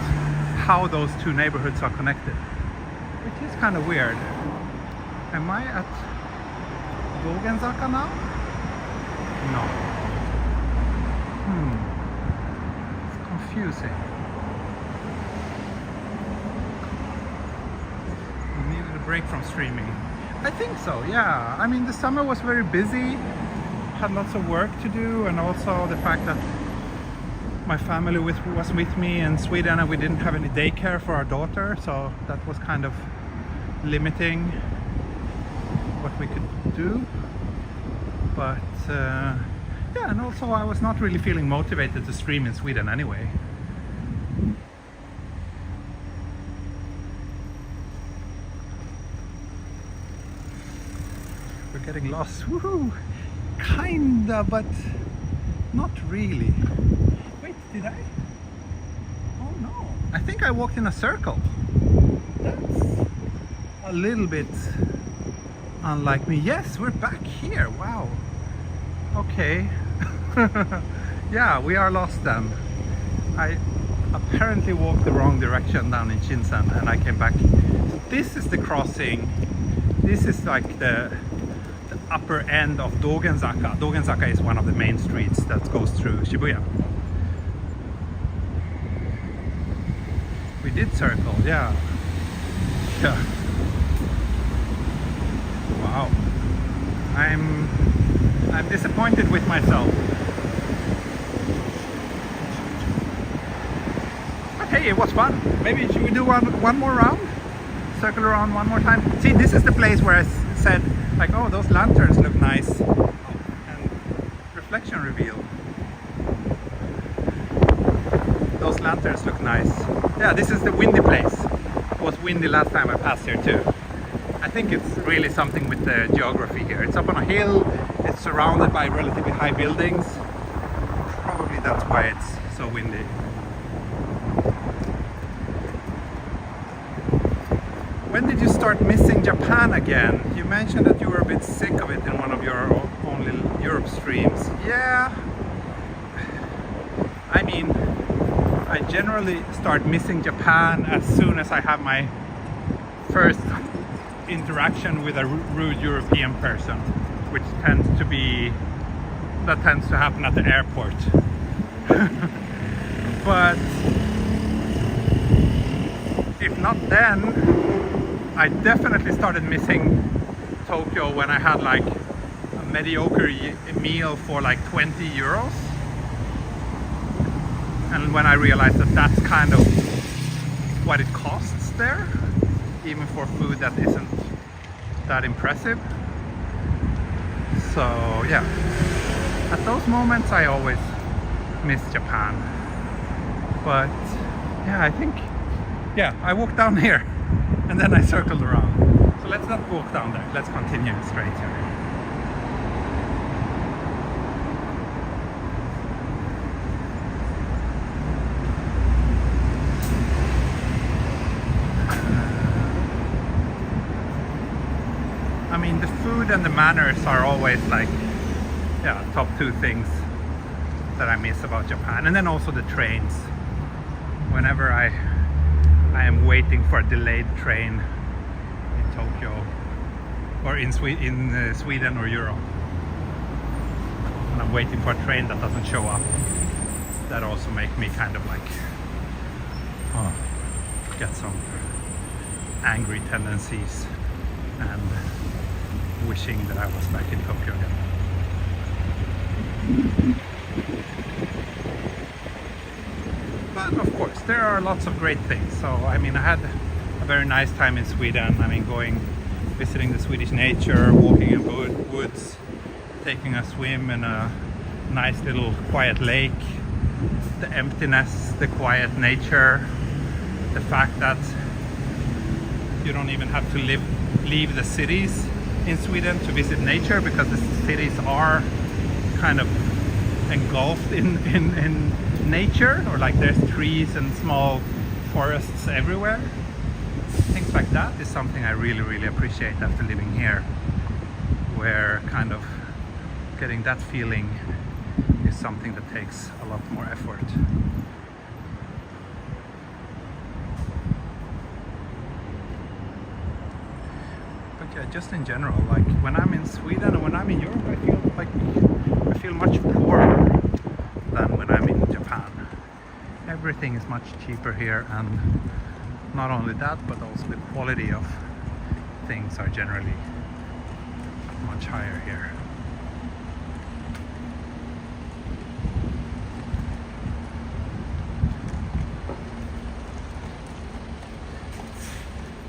how those two neighborhoods are connected, which is kind of weird. Am I at Dogenzaka now? No. It's confusing. We needed a break from streaming. I think so, yeah. I mean, the summer was very busy, had lots of work to do, and also the fact that my family was with me in Sweden and we didn't have any daycare for our daughter, so that was kind of limiting what we could do. But yeah, and also I was not really feeling motivated to stream in Sweden anyway. We're getting lost. Woohoo! Kinda, but not really. Wait, did I? Oh no. I think I walked in a circle. That's a little bit unlike me. Yes, we're back here. Wow. Okay. Yeah, we are lost then. I apparently walked the wrong direction down in Shinsen and I came back. So this is the crossing. This is like the upper end of Dogenzaka. Dogenzaka is one of the main streets that goes through Shibuya. We did circle, yeah. Yeah. Wow. I'm disappointed with myself. But hey, it was fun. Maybe should we do one more round? Circle around one more time. See, this is the place where I said, like, oh, those lanterns look nice. Oh, and reflection reveal. Those lanterns look nice. Yeah, this is the windy place. It was windy last time I passed here too. I think it's really something with the geography here. It's up on a hill, it's surrounded by relatively high buildings. Probably that's why it's so windy. When did you start missing Japan again? You mentioned that you were a bit sick of it in one of your only Europe streams. Yeah, I mean, I generally start missing Japan as soon as I have my first interaction with a rude European person, which tends to happen at the airport. But if not then, I definitely started missing Tokyo when I had like a mediocre meal for like 20 euros. And when I realized that that's kind of what it costs there, even for food that isn't that impressive. So yeah, at those moments I always miss Japan. But yeah, I think, yeah, I walked down here and then I circled around. So let's not walk down there, let's continue straight here. I mean, the food and the manners are always like, yeah, top two things that I miss about Japan. And then also the trains. Whenever I am waiting for a delayed train in Tokyo or in Sweden or Europe, and I'm waiting for a train that doesn't show up, that also make me kind of like, oh, get some angry tendencies and wishing that I was back in Tokyo again. But of course, there are lots of great things. So I mean, I had a very nice time in Sweden. I mean, visiting the Swedish nature, walking in woods, taking a swim in a nice little quiet lake. The emptiness, the quiet nature, the fact that You don't even have to leave the cities in Sweden to visit nature, because the cities are kind of engulfed in nature, or like there's trees and small forests everywhere. Things like that is something I really appreciate after living here, where kind of getting that feeling is something that takes a lot more effort. But yeah, just in general, like when I'm in Sweden and when I'm in Europe, I feel much poorer than when I'm in Japan. Everything is much cheaper here, and not only that, but also the quality of things are generally much higher here.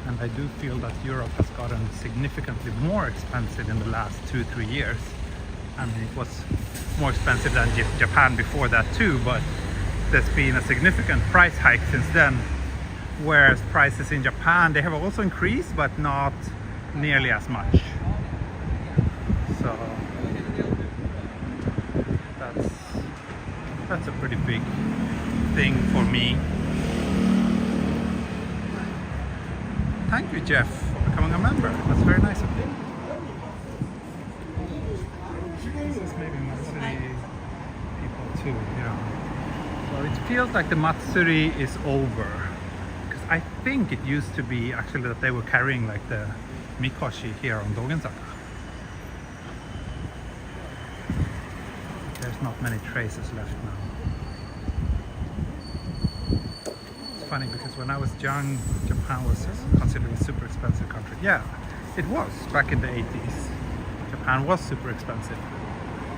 And I do feel that Europe has gotten significantly more expensive in the last 2-3 years. I mean, it was more expensive than Japan before that too, but there's been a significant price hike since then. Whereas prices in Japan, they have also increased, but not nearly as much. So that's a pretty big thing for me. Thank you, Jeff, for becoming a member. That's very nice of you. This is maybe Matsuri people too, yeah. So it feels like the Matsuri is over. Because I think it used to be actually that they were carrying like the Mikoshi here on Dogenzaka. There's not many traces left now. Funny, because when I was young, Japan was considered a super expensive country. Yeah, it was back in the 80s. Japan was super expensive.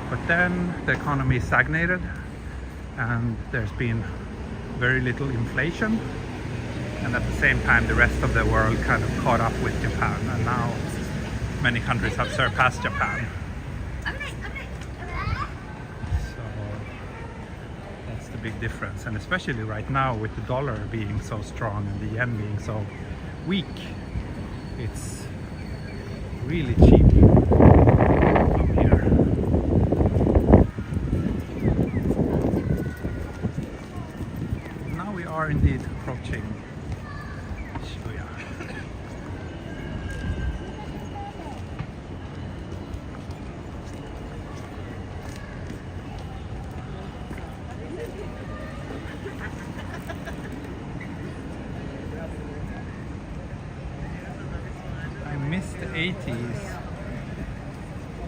But then the economy stagnated and there's been very little inflation. And at the same time, the rest of the world kind of caught up with Japan. And now many countries have surpassed Japan. Big difference, and especially right now with the dollar being so strong and the yen being so weak, it's really cheap up here. Now we are indeed approaching Shibuya. Missed the 80s.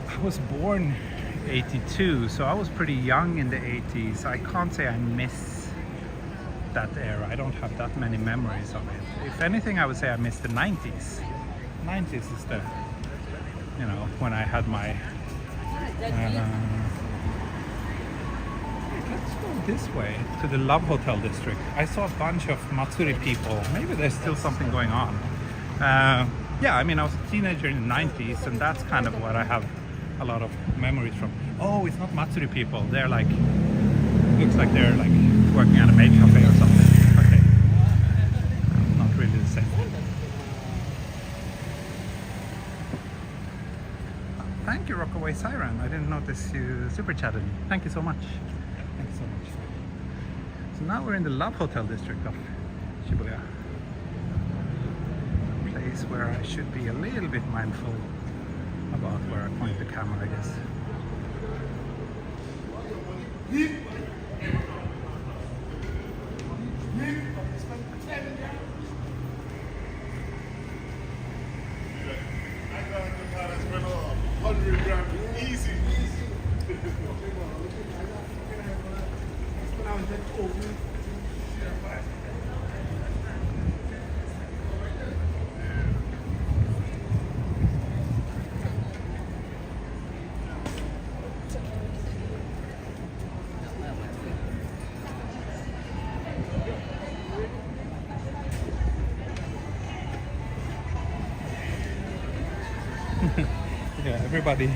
I was born 82, so I was pretty young in the 80s. I can't say I miss that era. I don't have that many memories of it. If anything, I would say I miss the 90s. 90s is the, you know, when I had my let's go this way to the Love Hotel district. I saw a bunch of Matsuri people. Maybe there's still something going on. Yeah, I mean, I was a teenager in the 90s, and that's kind of what I have a lot of memories from. Oh, it's not Matsuri people. They're like, looks like they're like working at a maid cafe or something. Okay, not really the same. Thank you, Rockaway Siren. I didn't notice you super chatted me. Thank you so much. Thank you so much. So now we're in the Love Hotel district of Shibuya. Where I should be a little bit mindful about where I point the camera, I guess. Yeah, everybody,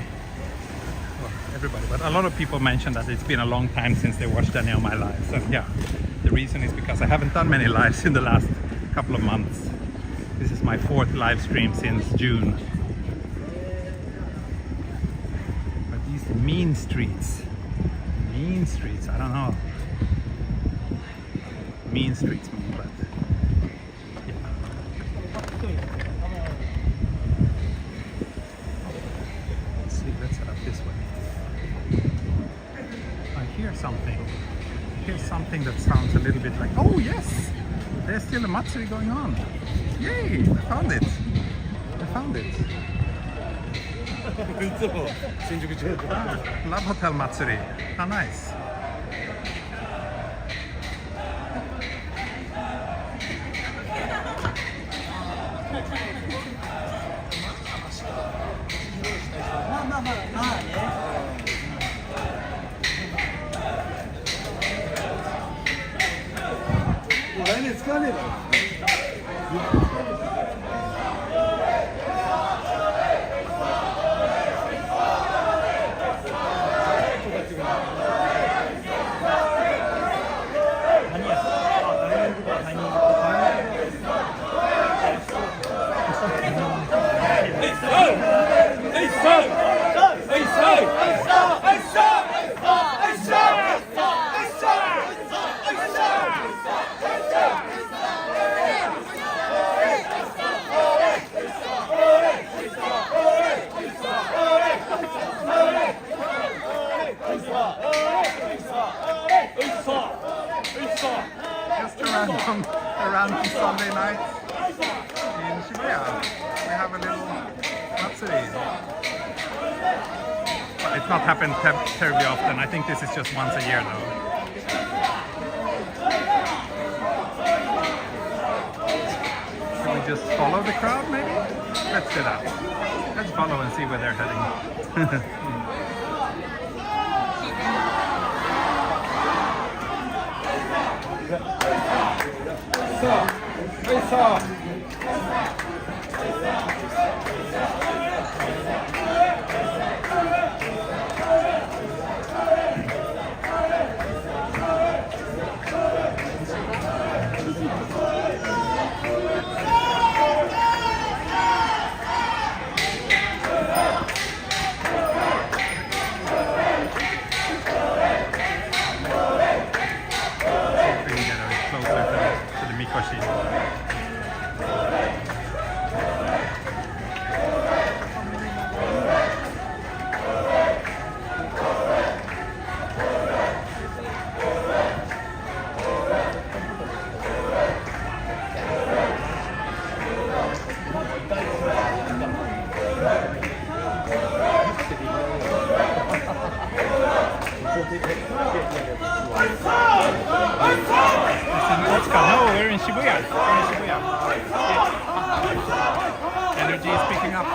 but a lot of people mention that it's been a long time since they watched any of my lives, and yeah, the reason is because I haven't done many lives in the last couple of months. This is my 4th live stream since June. But these mean streets, I don't know. Mean streets, but yeah. Let's see, let's head up this way. I hear something. Here's something that sounds a little bit like, oh yes, there's still a Matsuri going on. Yay, I found it. Love Hotel Matsuri. How nice. Just around Sunday night in Shibuya. We have a little Matsuri. But it's not happened terribly often. I think this is just once a year though. Should we just follow the crowd maybe? Let's do that. Let's follow and see where they're heading. No, we're in Shibuya. Energy is picking up.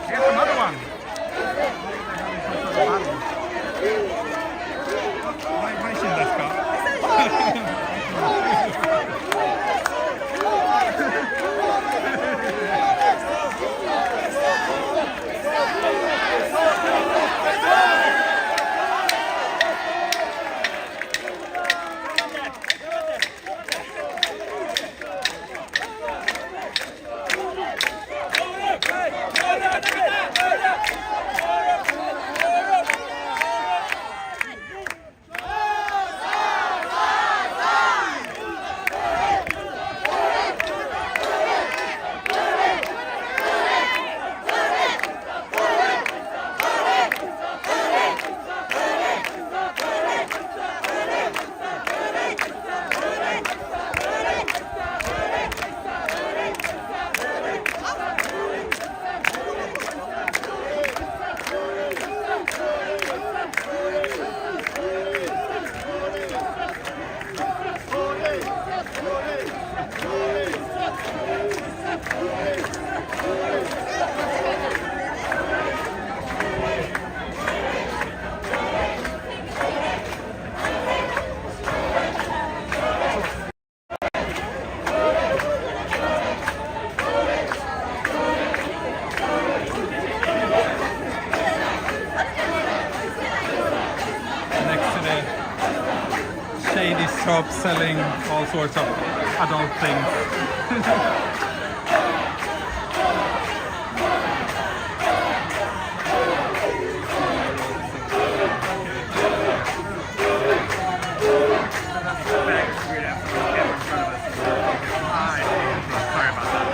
Here's another one. Maishin desu ka? Shady shop selling all sorts of adult things. Sorry about that.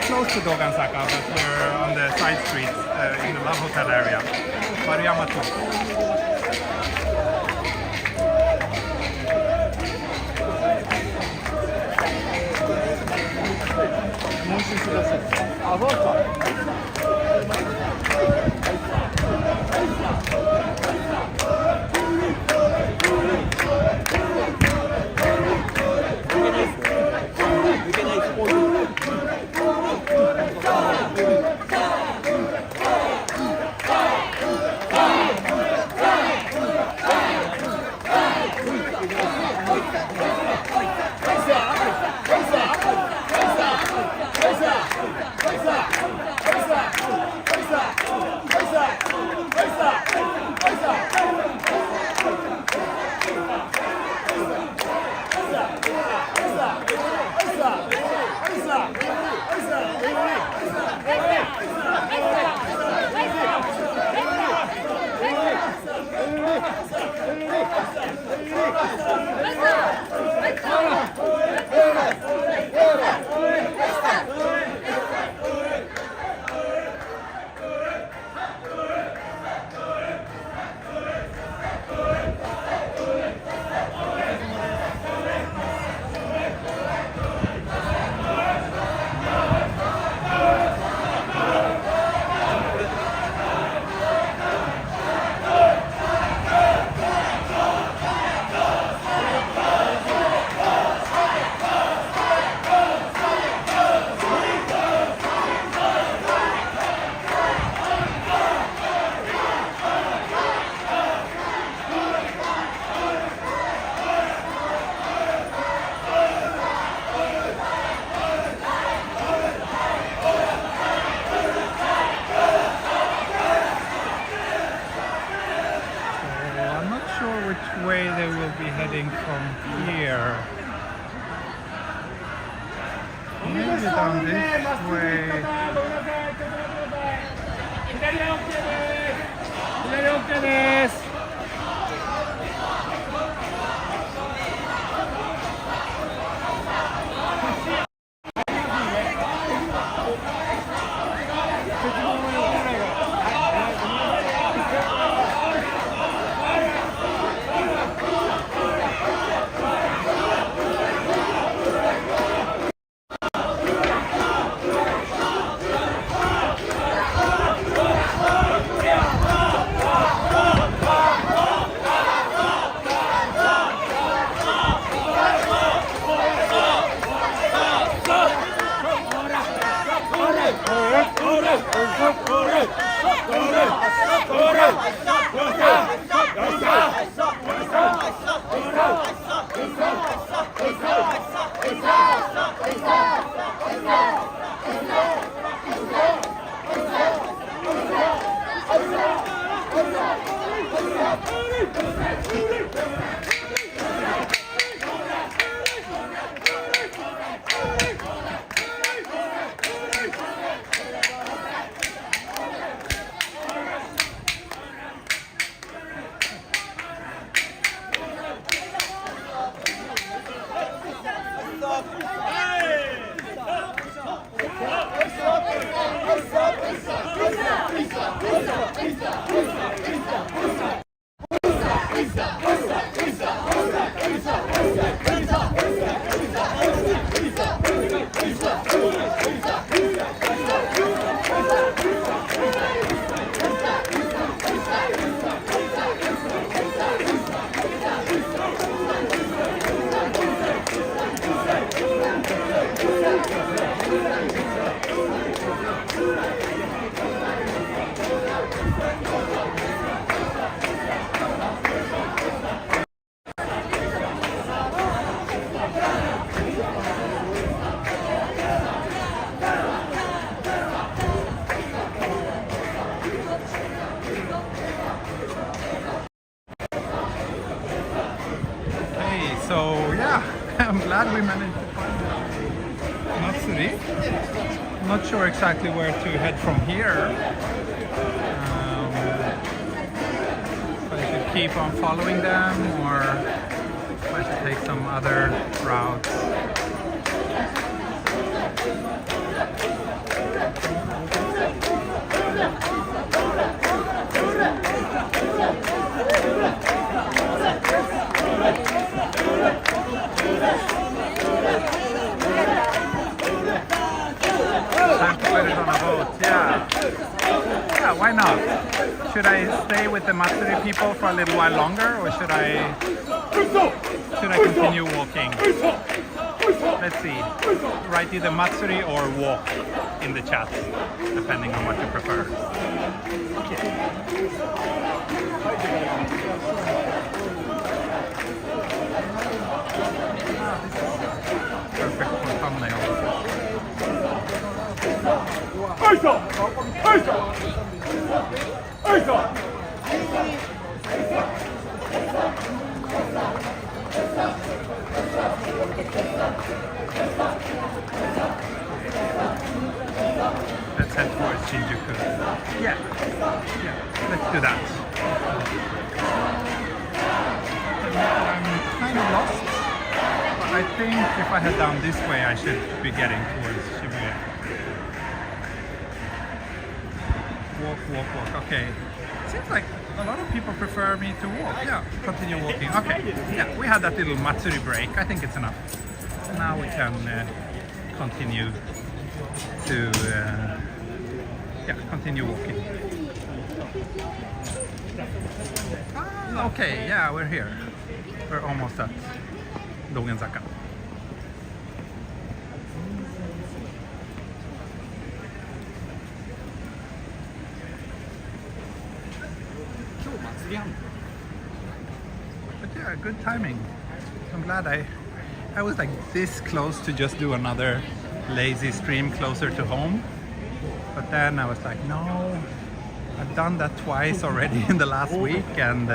Close to Dogansaka, but we're on the side streets in the Love Hotel area. Maruyama-to. heading from here. Maybe down this way. So yeah, I'm glad we managed to find Matsuri. Not sure exactly where to head from here. But I should keep on following them, or I should take some other routes. Time to put it on a boat, yeah. Yeah, why not? Should I stay with the Matsuri people for a little while longer, or should I continue walking? Let's see. Write either Matsuri or walk in the chat, depending on what you prefer. Perfect for thumbnail. Let's head towards Shinjuku. Yeah, let's do that. I'm kind of lost, but I think if I head down this way, I should be getting towards Shibuya. Walk. Okay. Seems like a lot of people prefer me to walk. Yeah, continue walking. Okay. Yeah, we had that little Matsuri break. I think it's enough. Now we can continue to continue walking. Okay, yeah, we're here. We're almost at Dogenzaka. But yeah, good timing. I'm glad I was like this close to just do another lazy stream closer to home. But then I was like, no, I've done that twice already in the last week, and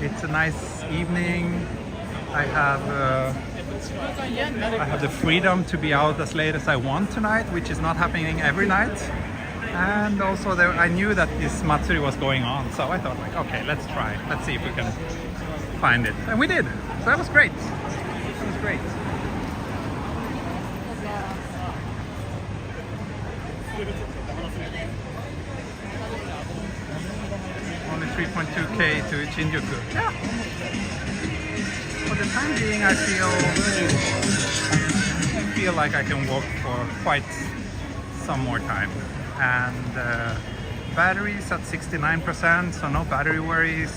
it's a nice evening. I have the freedom to be out as late as I want tonight, which is not happening every night. And also I knew that this Matsuri was going on, so I thought like, okay, let's try. Let's see if we can find it. And we did. So that was great. That was great. Only 3.2k to Shinjuku. Yeah. For the time being, I feel like I can walk for quite some more time. And batteries at 69%, so no battery worries.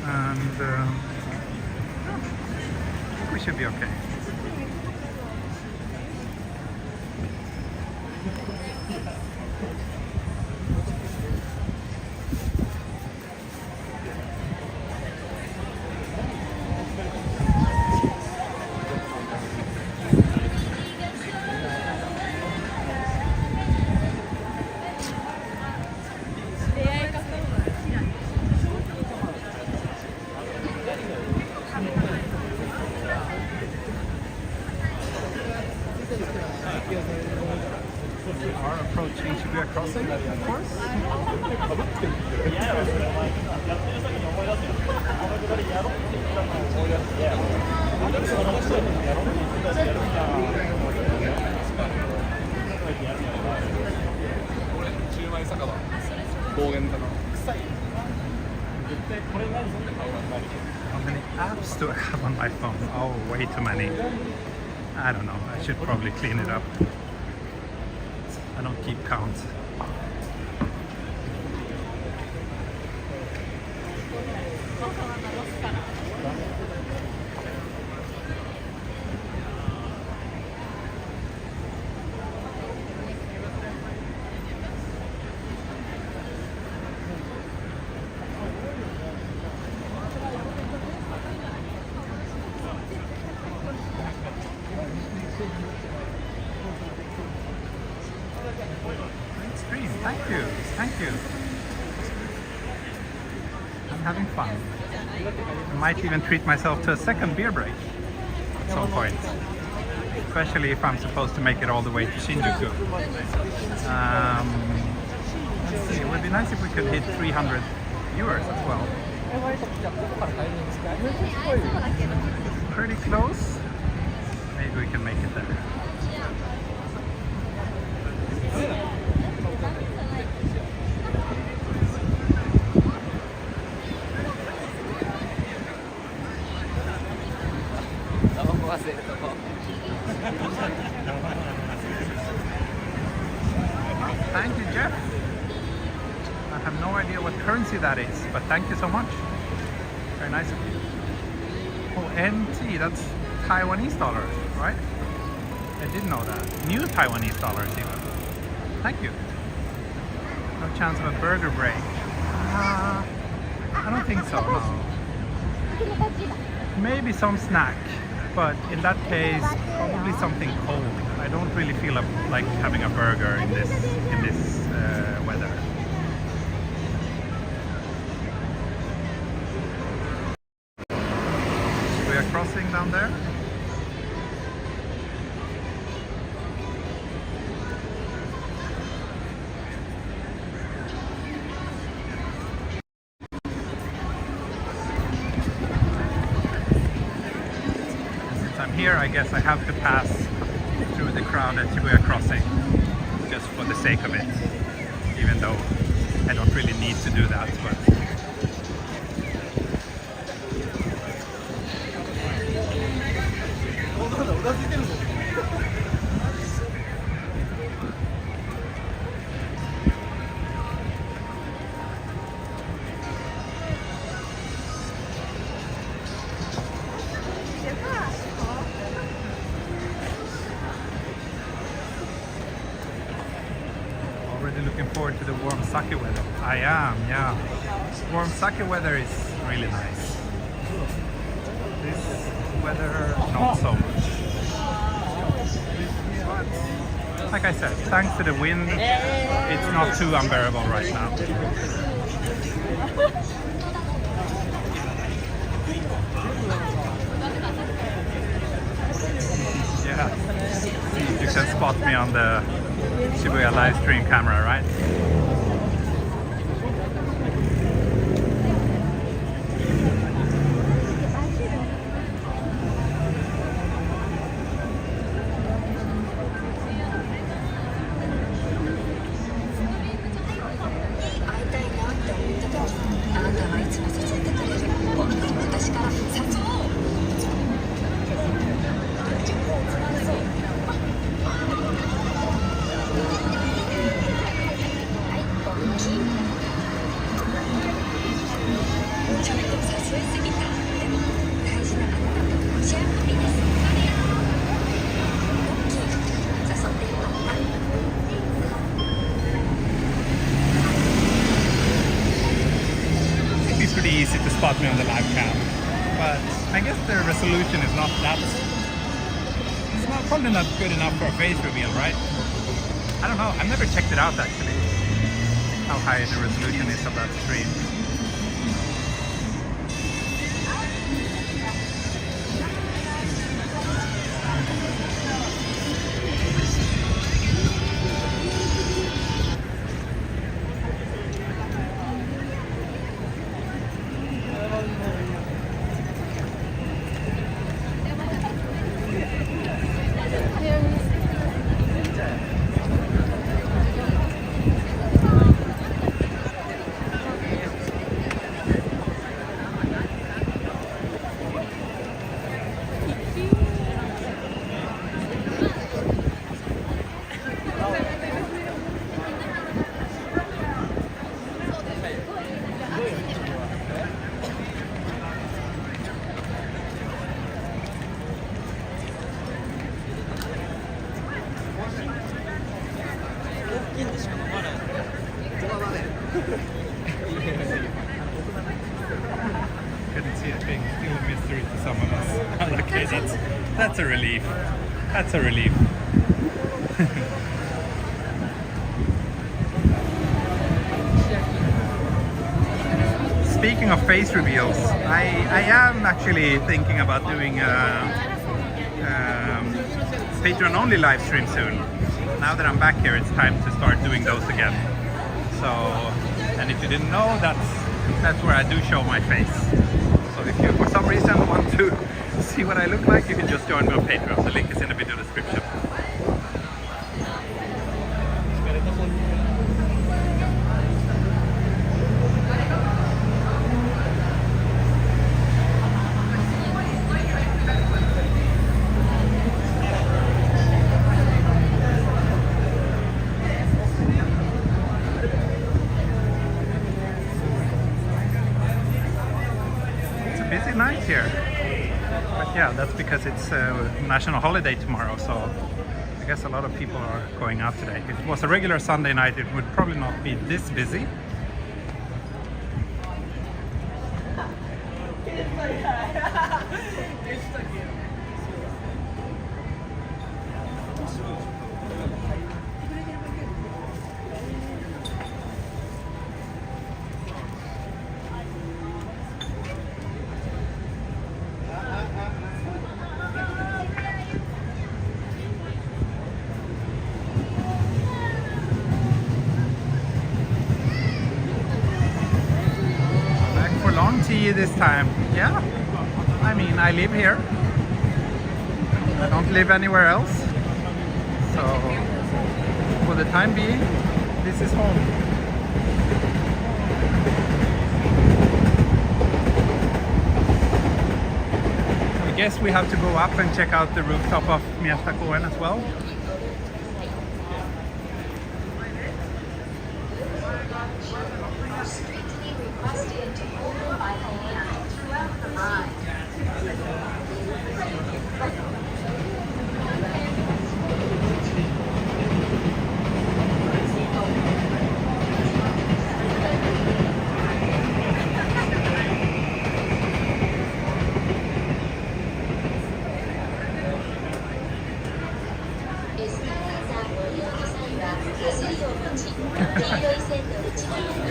And I think we should be okay. Are approaching Shibuya crossing, of course. How many apps do I have on my phone? Oh, way too many. I don't know. I should probably clean it up. I don't keep count. Thank you, thank you. I'm having fun. I might even treat myself to a second beer break at some point. Especially if I'm supposed to make it all the way to Shinjuku. Let's see, it would be nice if we could hit 300 viewers as well. Pretty close. Maybe we can make it there. Thank you, Jeff. I have no idea what currency that is, but thank you so much. Very nice of you. Oh, NT, that's Taiwanese dollars, right? I didn't know that. New Taiwanese dollars even. Thank you. No chance of a burger break. I don't think so, no. Maybe some snack, but in that case, probably something cold. I don't really feel like having a burger in this weather. We are crossing down there. Here, I guess I have to pass through the crowd at Shibuya crossing just for the sake of it, even though I don't really need to do that. But looking forward to the warm sake weather. I am, yeah. Warm sake weather is really nice. This weather, not so much. But like I said, thanks to the wind, it's not too unbearable right now. Yeah, see if you can spot me on the Shibuya live stream camera, right? Easy to spot me on the live cam, but I guess the resolution is not that, it's not, probably not good enough for a face reveal, right? I don't know, I've never checked it out actually, how high the resolution is of that stream. Couldn't see it being still a mystery to some of us. Okay, that's a relief. That's a relief. Speaking of face reveals, I am actually thinking about doing a Patreon-only live stream soon. Now that I'm back here, it's time to start doing those again. So, and if you didn't know, that's where I do show my face. So if you for some reason want to see what I look like, you can just join me on Patreon. The link is in the video description. Busy night here, but yeah, that's because it's a national holiday tomorrow, so I guess a lot of people are going out today. If it was a regular Sunday night, it would probably not be this busy. This time, yeah, I mean, I live here, I don't live anywhere else, so for the time being this is home. I guess we have to go up and check out the rooftop of Miestakoen as well.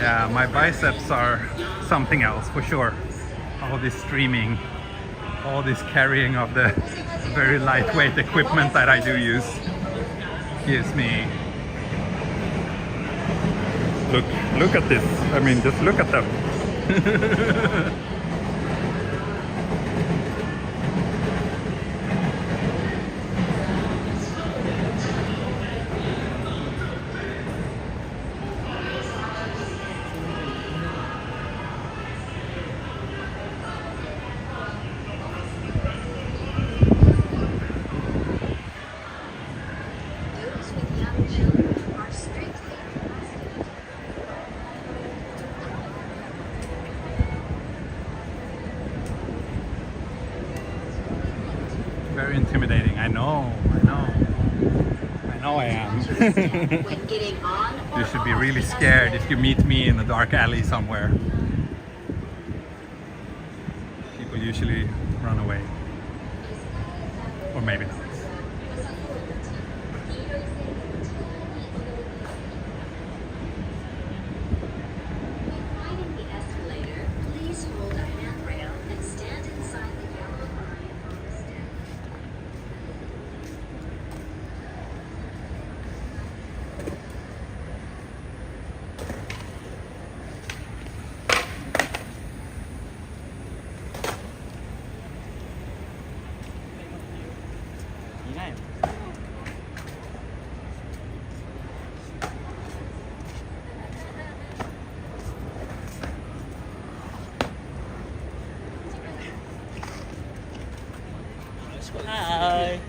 Yeah, my biceps are something else for sure. All this streaming, all this carrying of the very lightweight equipment that I do use gives me... Look at this. I mean, just look at them. Very intimidating. I know I am. You should be really scared if you meet me in a dark alley somewhere. People usually run away. Or maybe not. Hi.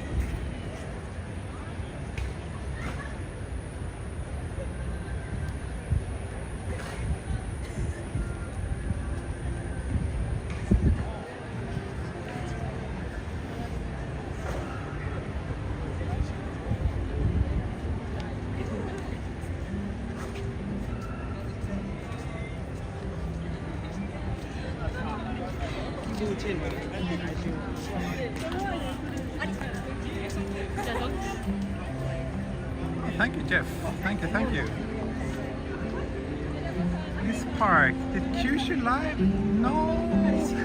Thank you, Jeff. Thank you. This park, did Kyushu Live? No.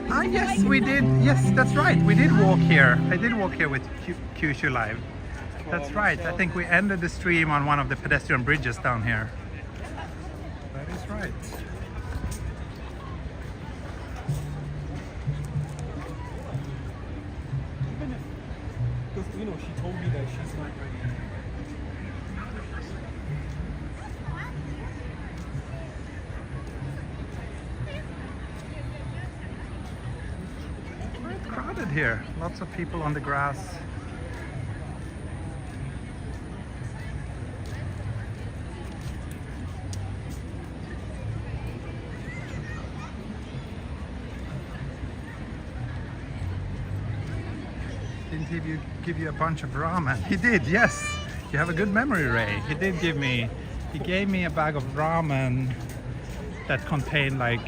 Ah, yes, we did. Yes, that's right. We did walk here. I did walk here with Kyushu Live. That's right. I think we ended the stream on one of the pedestrian bridges down here. That is right. Because, she told me that she's not ready. Quite crowded here. Lots of people on the grass. Didn't he give you a bunch of ramen? He did, yes. You have a good memory, Ray. He gave me a bag of ramen that contained like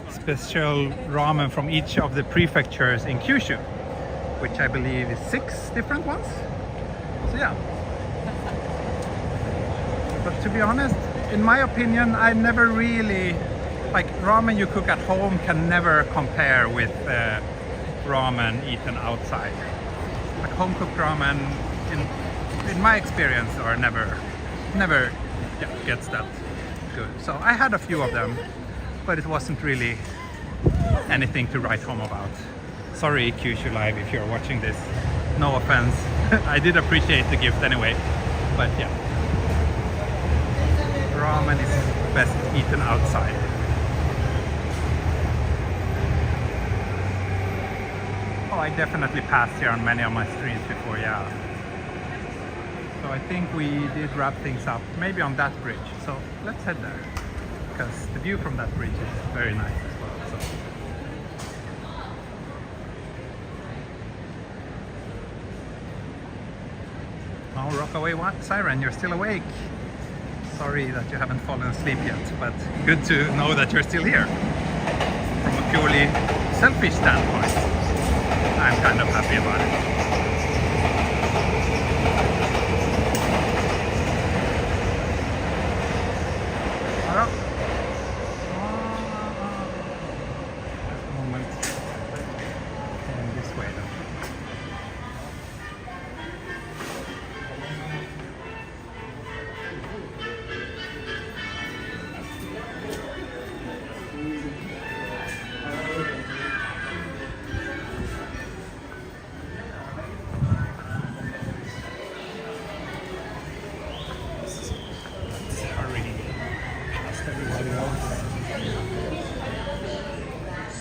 special ramen from each of the prefectures in Kyushu, which I believe is 6 different ones. So yeah. But to be honest, in my opinion, I never really, like, ramen you cook at home can never compare with ramen eaten outside. Like home cooked ramen, in my experience, are never gets that good. So I had a few of them, but it wasn't really anything to write home about. Sorry, Kyushu Live, if you're watching this. No offense. I did appreciate the gift anyway, but yeah. Ramen is best eaten outside. Oh, I definitely passed here on many of my streams before, yeah. So I think we did wrap things up, maybe on that bridge. So let's head there, because the view from that bridge is very nice as well. So. Oh, Rockaway Siren, you're still awake. Sorry that you haven't fallen asleep yet, but good to know that you're still here. From a purely selfish standpoint, I'm kind of happy about it.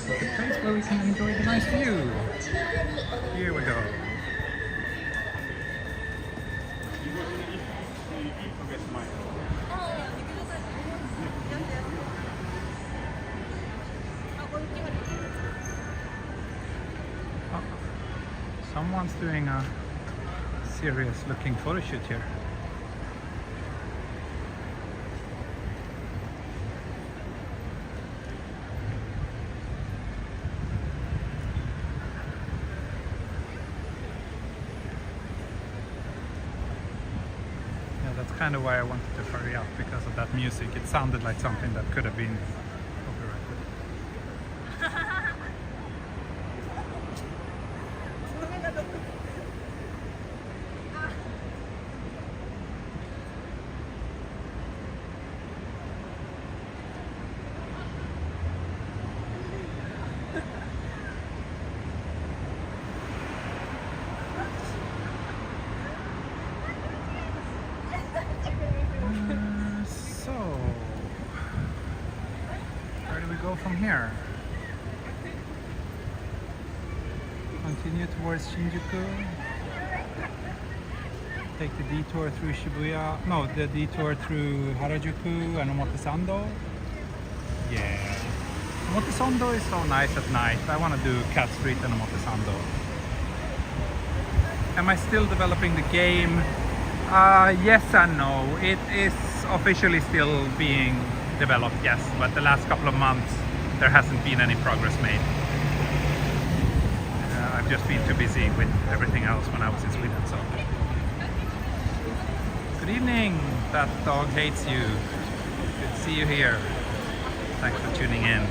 It's a place where we can enjoy the nice view. Here we go. Oh, someone's doing a serious looking photo shoot here. That's kind of why I wanted to hurry up, because of that music. It sounded like something that could have been copyrighted. Go from here. Continue towards Shinjuku. Take the detour through Shibuya. No, the detour through Harajuku and Omotesando. Yeah. Omotesando is so nice at night. I want to do Cat Street and Omotesando. Am I still developing the game? Yes and no. It is officially still being developed, yes, but the last couple of months there hasn't been any progress made. I've just been too busy with everything else when I was in Sweden, so. Good evening, that dog hates you. Good to see you here. Thanks for tuning in.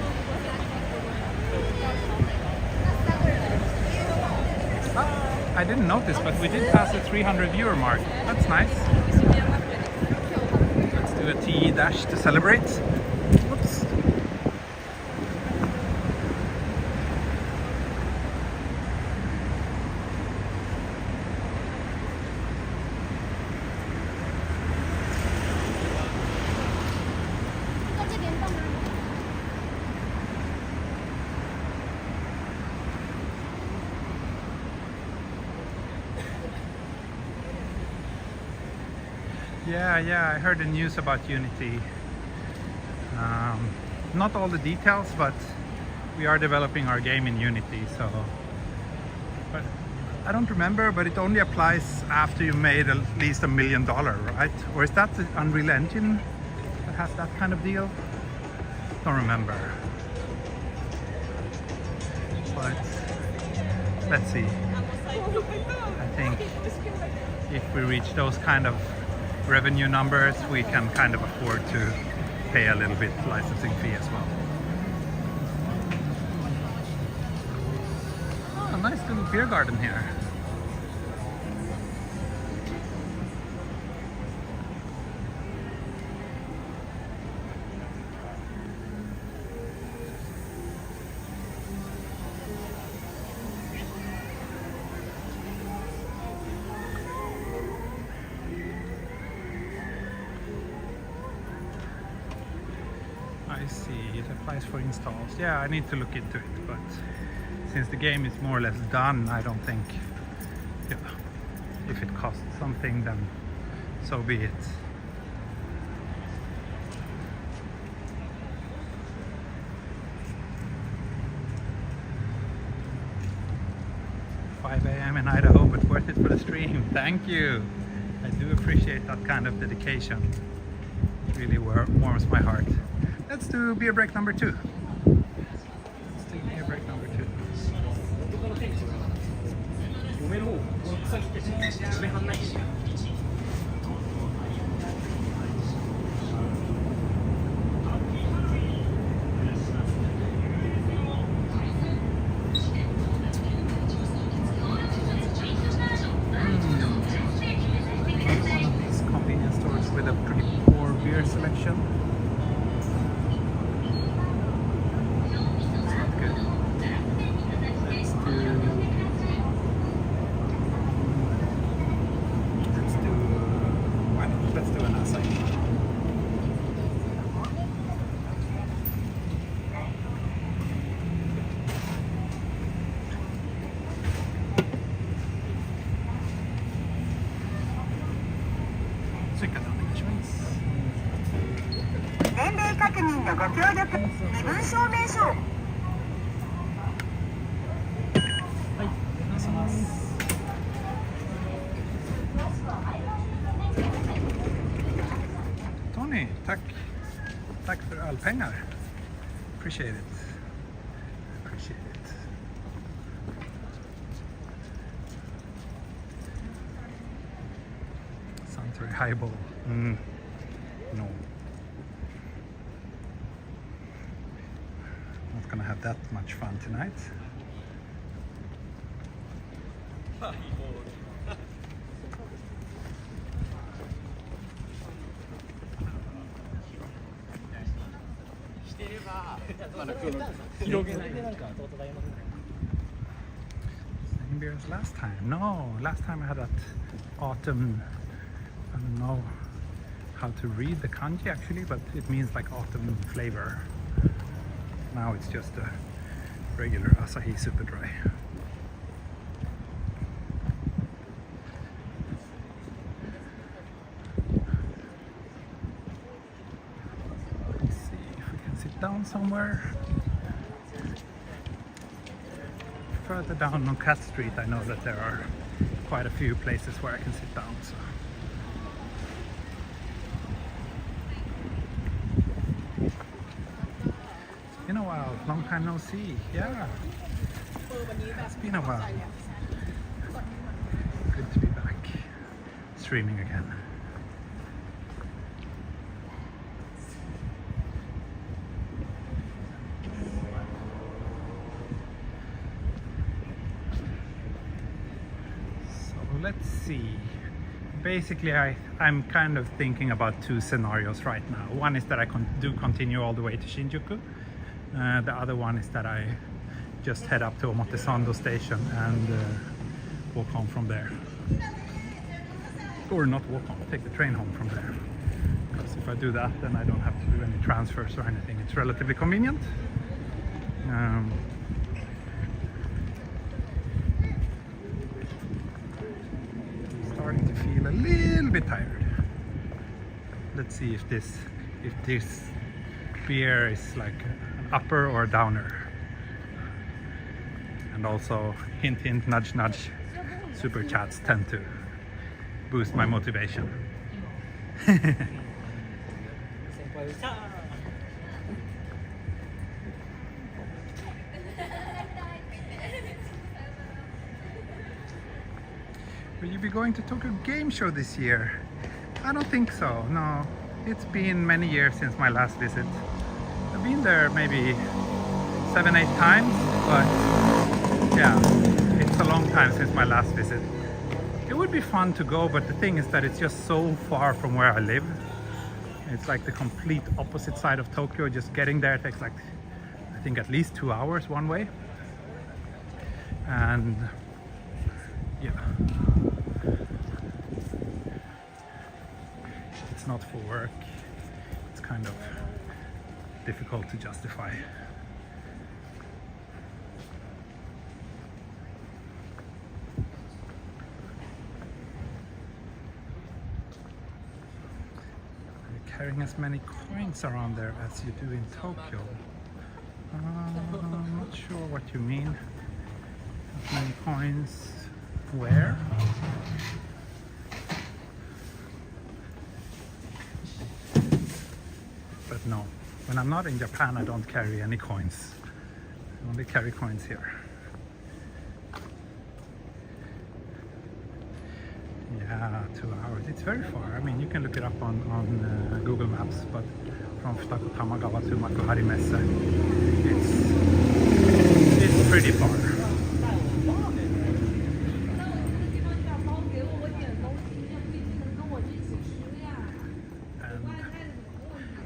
I didn't notice, but we did pass the 300 viewer mark. That's nice. Let's do a tea dash to celebrate. Whoops. Yeah, I heard the news about Unity. Not all the details, but we are developing our game in Unity, so. But I don't remember, but it only applies after you made at least $1 million, right? Or is that the Unreal Engine that has that kind of deal? Don't remember. But let's see. I think if we reach those kind of revenue numbers, we can kind of afford to pay a little bit licensing fee as well. Oh, a nice little beer garden here. I see, it applies for installs. Yeah, I need to look into it, but since the game is more or less done, I don't think, yeah, if it costs something, then so be it. "5 a.m. in Idaho, but worth it for the stream." Thank you. I do appreciate that kind of dedication. It really warms my heart. Let's do beer break number 2. Let's do beer break number 2. One of these convenience stores with a pretty poor beer selection. ご協力身分証明書をはい、お願いします。Tony, tack. Tack för all pengar. Appreciate it. Appreciate it. Suntory highball. No. Not gonna have that much fun tonight. Same beer as last time. No, last time I had that autumn. I don't know how to read the kanji actually, but it means like autumn flavor. Now it's just a regular Asahi Super Dry. Let's see if we can sit down somewhere. Further down on Cat Street, I know that there are quite a few places where I can sit down. So. It's been a while, long time no see. Yeah, it's been a while. Good to be back, streaming again. Let's see. Basically, I'm kind of thinking about two scenarios right now. One is that I do continue all the way to Shinjuku. The other one is that I just head up to Omotesando station and walk home from there. Or not walk home, take the train home from there. Because if I do that, then I don't have to do any transfers or anything. It's relatively convenient. Starting to feel a little bit tired. Let's see if this beer is like an upper or a downer. And also hint hint nudge nudge, super chats tend to boost my motivation. Will you be going to Tokyo Game Show this year? I don't think so, no. It's been many years since my last visit. I've been there maybe 7-8 times, but yeah, it's a long time since my last visit. It would be fun to go, but the thing is that it's just so far from where I live. It's like the complete opposite side of Tokyo. Just getting there takes like, I think at least 2 hours one way. And yeah. It's not for work. It's kind of difficult to justify. Are you carrying as many coins around there as you do in Tokyo? I'm not sure what you mean. As many coins where? But no, when I'm not in Japan, I don't carry any coins. I only carry coins here. Yeah, 2 hours. It's very far. I mean, you can look it up on Google Maps, but from Futako Tamagawa to Makuhari Messe, it's pretty far.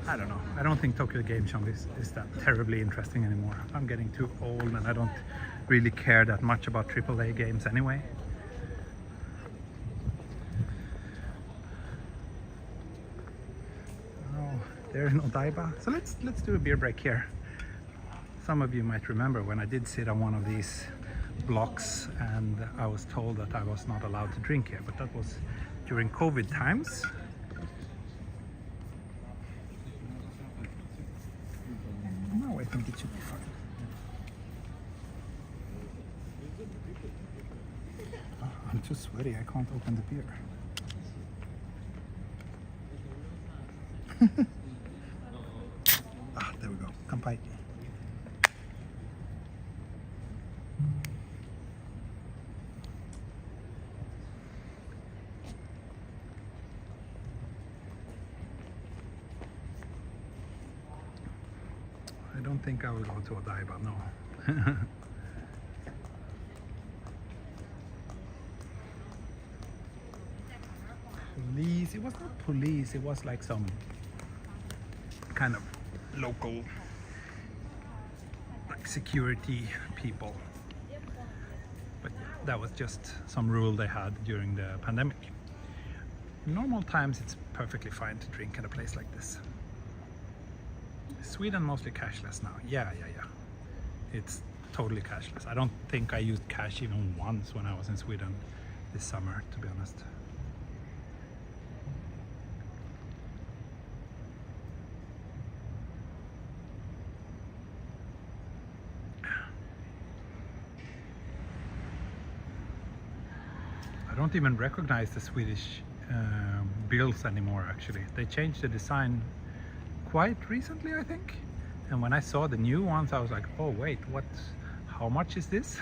I don't know. I don't think Tokyo Game Show is that terribly interesting anymore. I'm getting too old and I don't really care that much about AAA games anyway. Oh, there's no Odaiba. So let's do a beer break here. Some of you might remember when I did sit on one of these blocks and I was told that I was not allowed to drink here, but that was during COVID times. think it should be fine. Oh, I'm too sweaty, I can't open the beer. Ah, there we go. Kanpai. I don't think I will go to Odaiba, no. Police, it was not police, it was like some kind of local like security people. But that was just some rule they had during the pandemic. Normal times it's perfectly fine to drink in a place like this. Sweden mostly cashless now. Yeah. It's totally cashless. I don't think I used cash even once when I was in Sweden this summer, to be honest. I don't even recognize the Swedish bills anymore, actually. They changed the design quite recently, I think. And when I saw the new ones, I was like, oh wait, what? How much is this?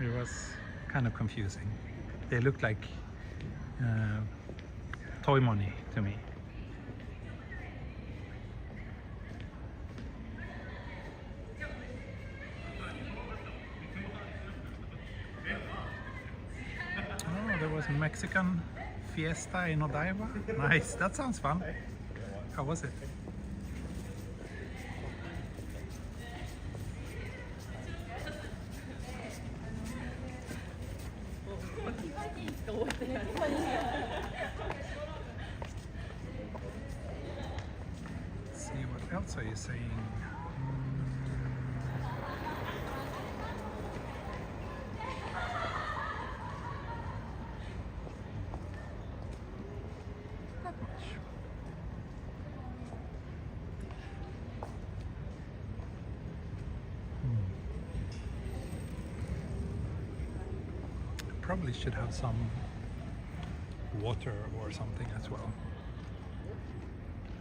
It was kind of confusing. They looked like toy money to me. Oh, there was Mexican fiesta in Odaiba. Nice, that sounds fun. How was it? Let's see, what else are you saying? Not much. Probably should have some water or something as well.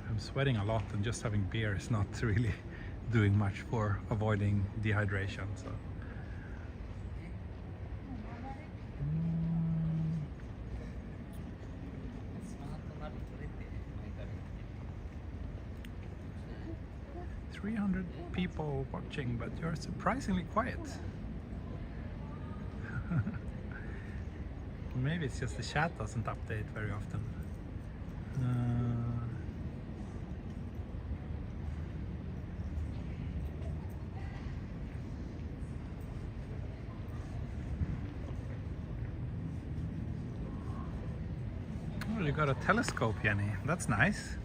I'm sweating a lot, and just having beer is not really doing much for avoiding dehydration. So. Mm. 300 people watching, but you're surprisingly quiet. Maybe it's just the chat doesn't update very often. Oh, you got a telescope, Jenny. That's nice.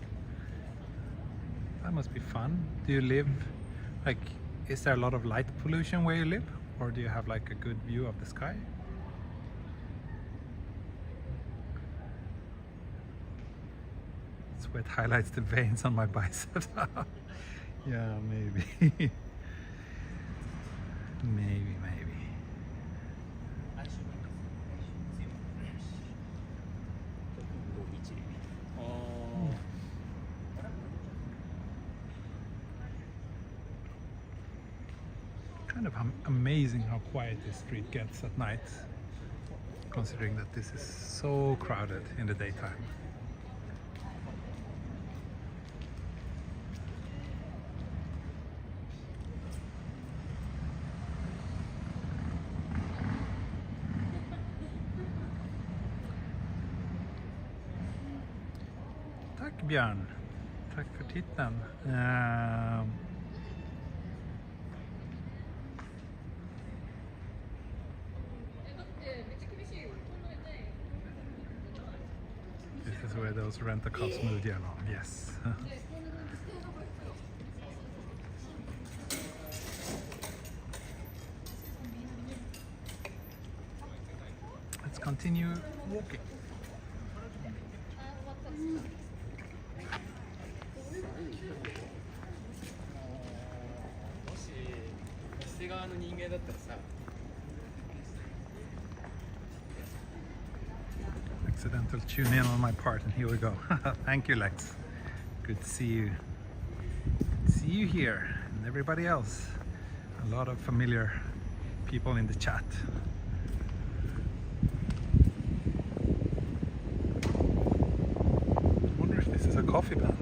That must be fun. Do you live, like, is there a lot of light pollution where you live? Or do you have like a good view of the sky? Sweat highlights the veins on my biceps. Yeah, maybe. maybe. Kind of amazing how quiet this street gets at night, considering that this is so crowded in the daytime. Tack Björn, tack för titeln. This is where those rent-a-cars moved along, yes. Let's continue walking. ち側の人間だったらさ。 Accidental tune in on my part, and here we go. Thank you, Lex. Good to see you. See you here, and everybody else. A lot of familiar people in the chat. I wonder if this is a coffee van.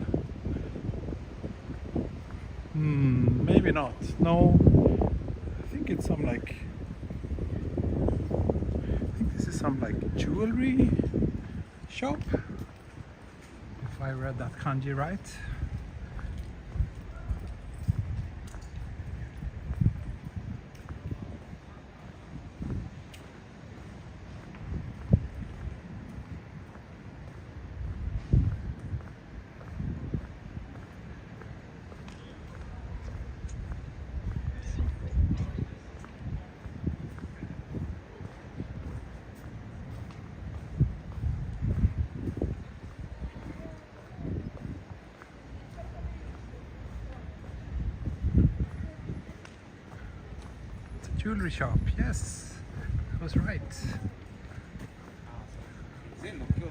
Maybe not. No, I think it's some like. I think this is some like jewelry shop. If I read that kanji right. Jewelry shop, yes, I was right. 全の強制。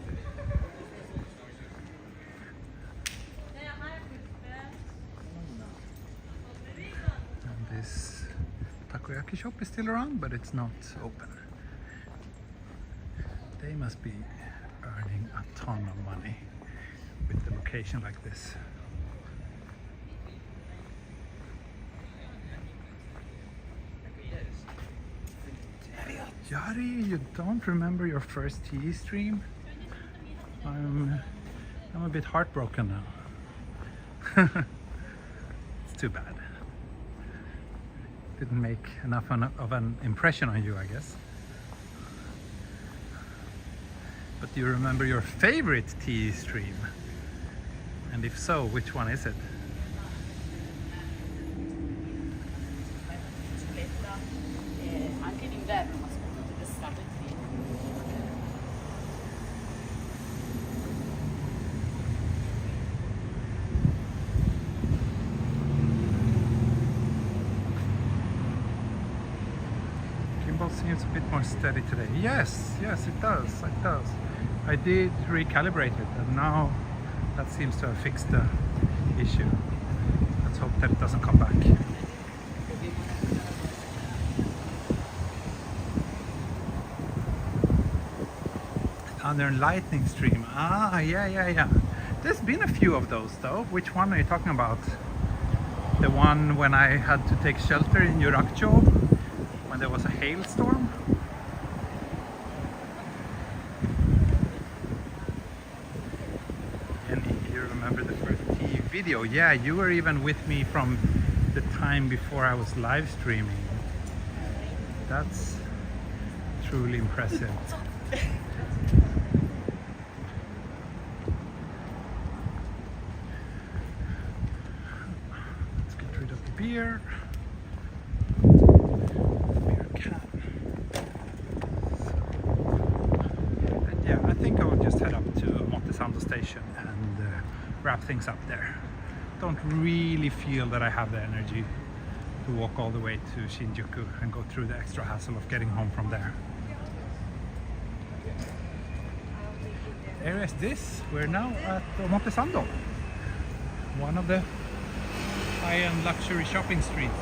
And this takoyaki shop is still around, but it's not open. They must be earning a ton of money with the location like this. Yari, you don't remember your first tea stream? I'm a bit heartbroken now. It's too bad. Didn't make enough of an impression on you, I guess. But do you remember your favorite tea stream? And if so, which one is it? Anche d'inverno, ma soprattutto d'estate. Gimbal seems a bit more steady today. Yes, it does. I did recalibrate it, and now that seems to have fixed the issue. Let's hope that it doesn't come back. Under lightning stream. Ah, yeah. There's been a few of those though. Which one are you talking about? The one when I had to take shelter in Harajuku when there was a hailstorm? And you remember the first tea video? Yeah, you were even with me from the time before I was live streaming. That's truly impressive. Beer can. And yeah, I think I will just head up to Montesando station and wrap things up there. Don't really feel that I have the energy to walk all the way to Shinjuku and go through the extra hassle of getting home from there. Area is this. We're now at Montesando, one of the high-end luxury shopping streets.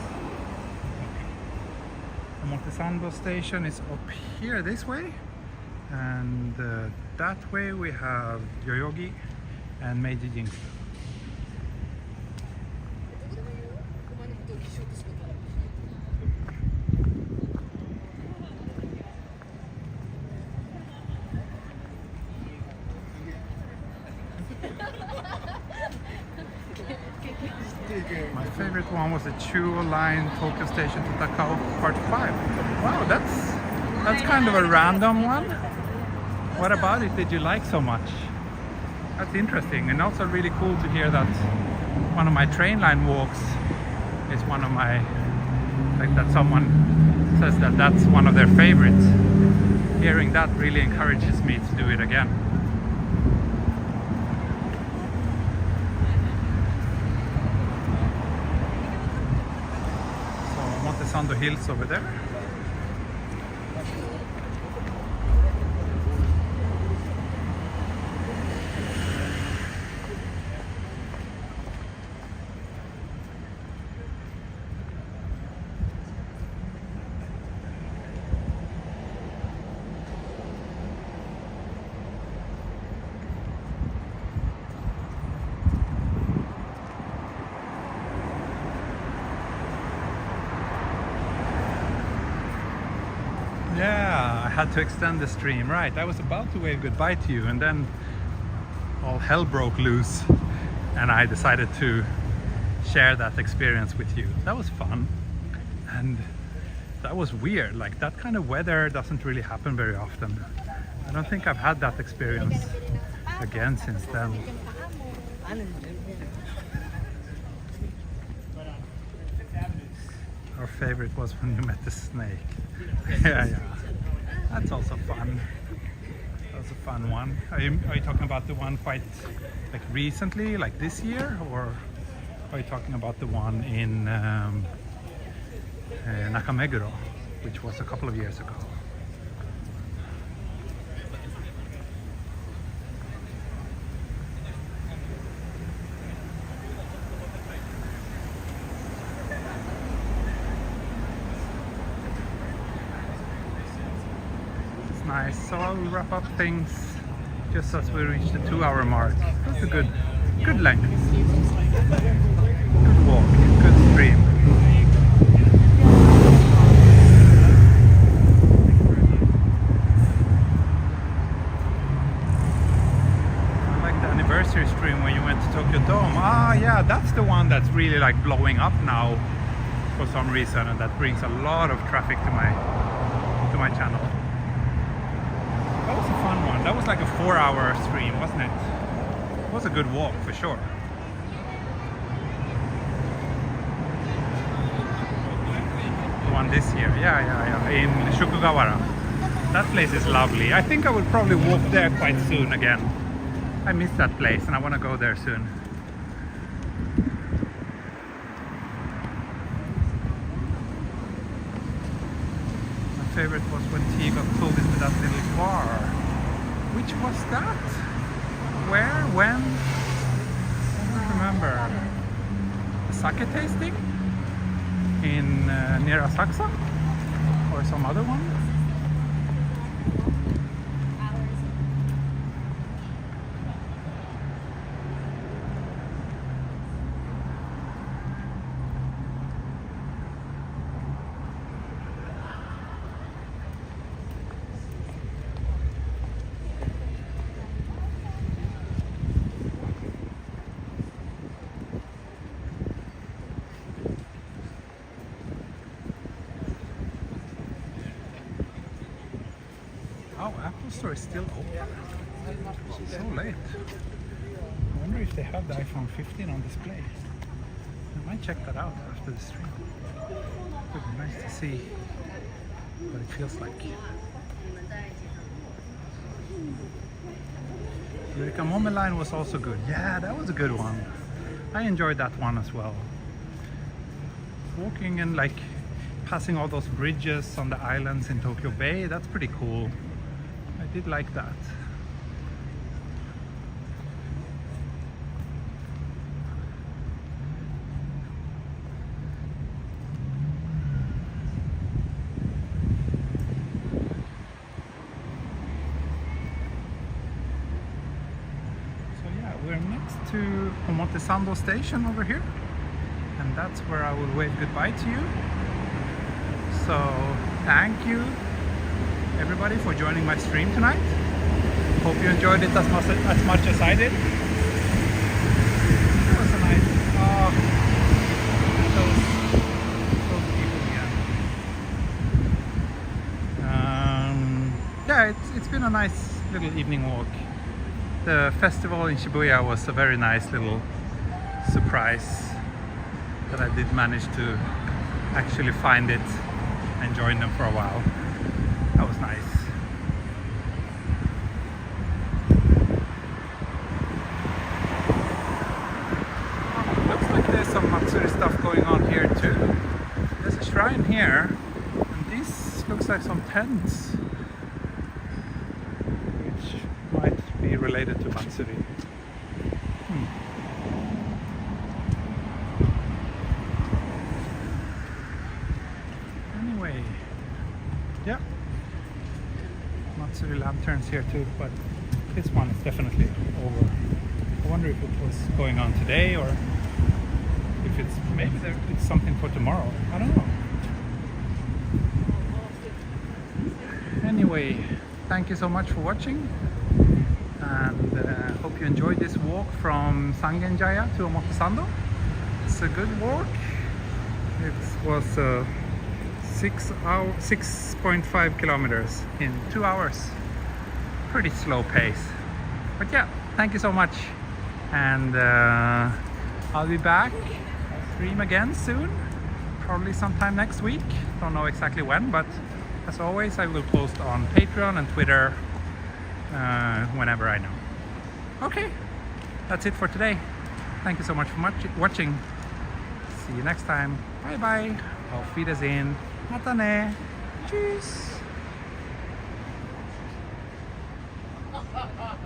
The Montesando station is up here this way, and that way we have Yoyogi and Meiji Jingu. My favorite one was the Chuo line Tokyo Station to Takao Part 5. Wow, that's kind of a random one. What about it did you like so much? That's interesting, and also really cool to hear that one of my train line walks is one of my, like that someone says that that's one of their favorites. Hearing that really encourages me to do it again. Omotesando Hills over there. Yeah, I had to extend the stream. Right, I was about to wave goodbye to you and then all hell broke loose and I decided to share that experience with you. That was fun and that was weird. Like, that kind of weather doesn't really happen very often. I don't think I've had that experience again since then. Our favorite was when you met the snake. Yeah. That's also fun. That was a fun one. Are you talking about the one quite like recently, like this year, or are you talking about the one in Nakameguro, which was a couple of years ago? Nice. So I'll wrap up things just as we reach the 2-hour mark. That's a good length. Good walk, good stream. I like the anniversary stream when you went to Tokyo Dome. Ah, yeah, that's the one that's really like blowing up now for some reason, and that brings a lot of traffic to my channel. That was a fun one. That was like a 4-hour stream, wasn't it? It was a good walk for sure. The one this year, yeah, in Shukugawara. That place is lovely. I think I would probably walk there quite soon again. I miss that place and I want to go there soon. Favorite was when he got pulled into that little bar. Which was that? Where? When? I don't remember. A sake tasting? In near Asakusa? Or some other one? Oh, Apple Store is still open? So late. I wonder if they have the iPhone 15 on display. I might check that out after the stream. It would be nice to see what it feels like. The Kamome line was also good. Yeah, that was a good one. I enjoyed that one as well. Walking and like passing all those bridges on the islands in Tokyo Bay, that's pretty cool. I did like that. So yeah, we're next to Omotesando station over here, and that's where I will wave goodbye to you. So thank you everybody for joining my stream tonight. Hope you enjoyed it as much as I did. That was a nice those people again. Yeah, it's been a nice little evening walk. The festival in Shibuya was a very nice little surprise that I did manage to actually find it and join them for a while. That was nice. Looks like there's some Matsuri stuff going on here too. There's a shrine here, and this looks like some tents, which might be related to Matsuri. Anyway, yeah, Matsuri lanterns here too, but this one is definitely over. I wonder if it was going on today, or if it's maybe it's something for tomorrow. I don't know. Anyway, thank you so much for watching, and hope you enjoyed this walk from Sangenjaya to Omotesando. It's a good walk. It was 6.5 kilometers in 2 hours. Pretty slow pace, but yeah, thank you so much, and I'll be back. I'll stream again soon, probably sometime next week. Don't know exactly when, but as always, I will post on Patreon and Twitter whenever I know. Okay, that's it for today. Thank you so much for watching. See you next time. Bye bye. Auf Wiedersehen. Mata ne. Tschüss.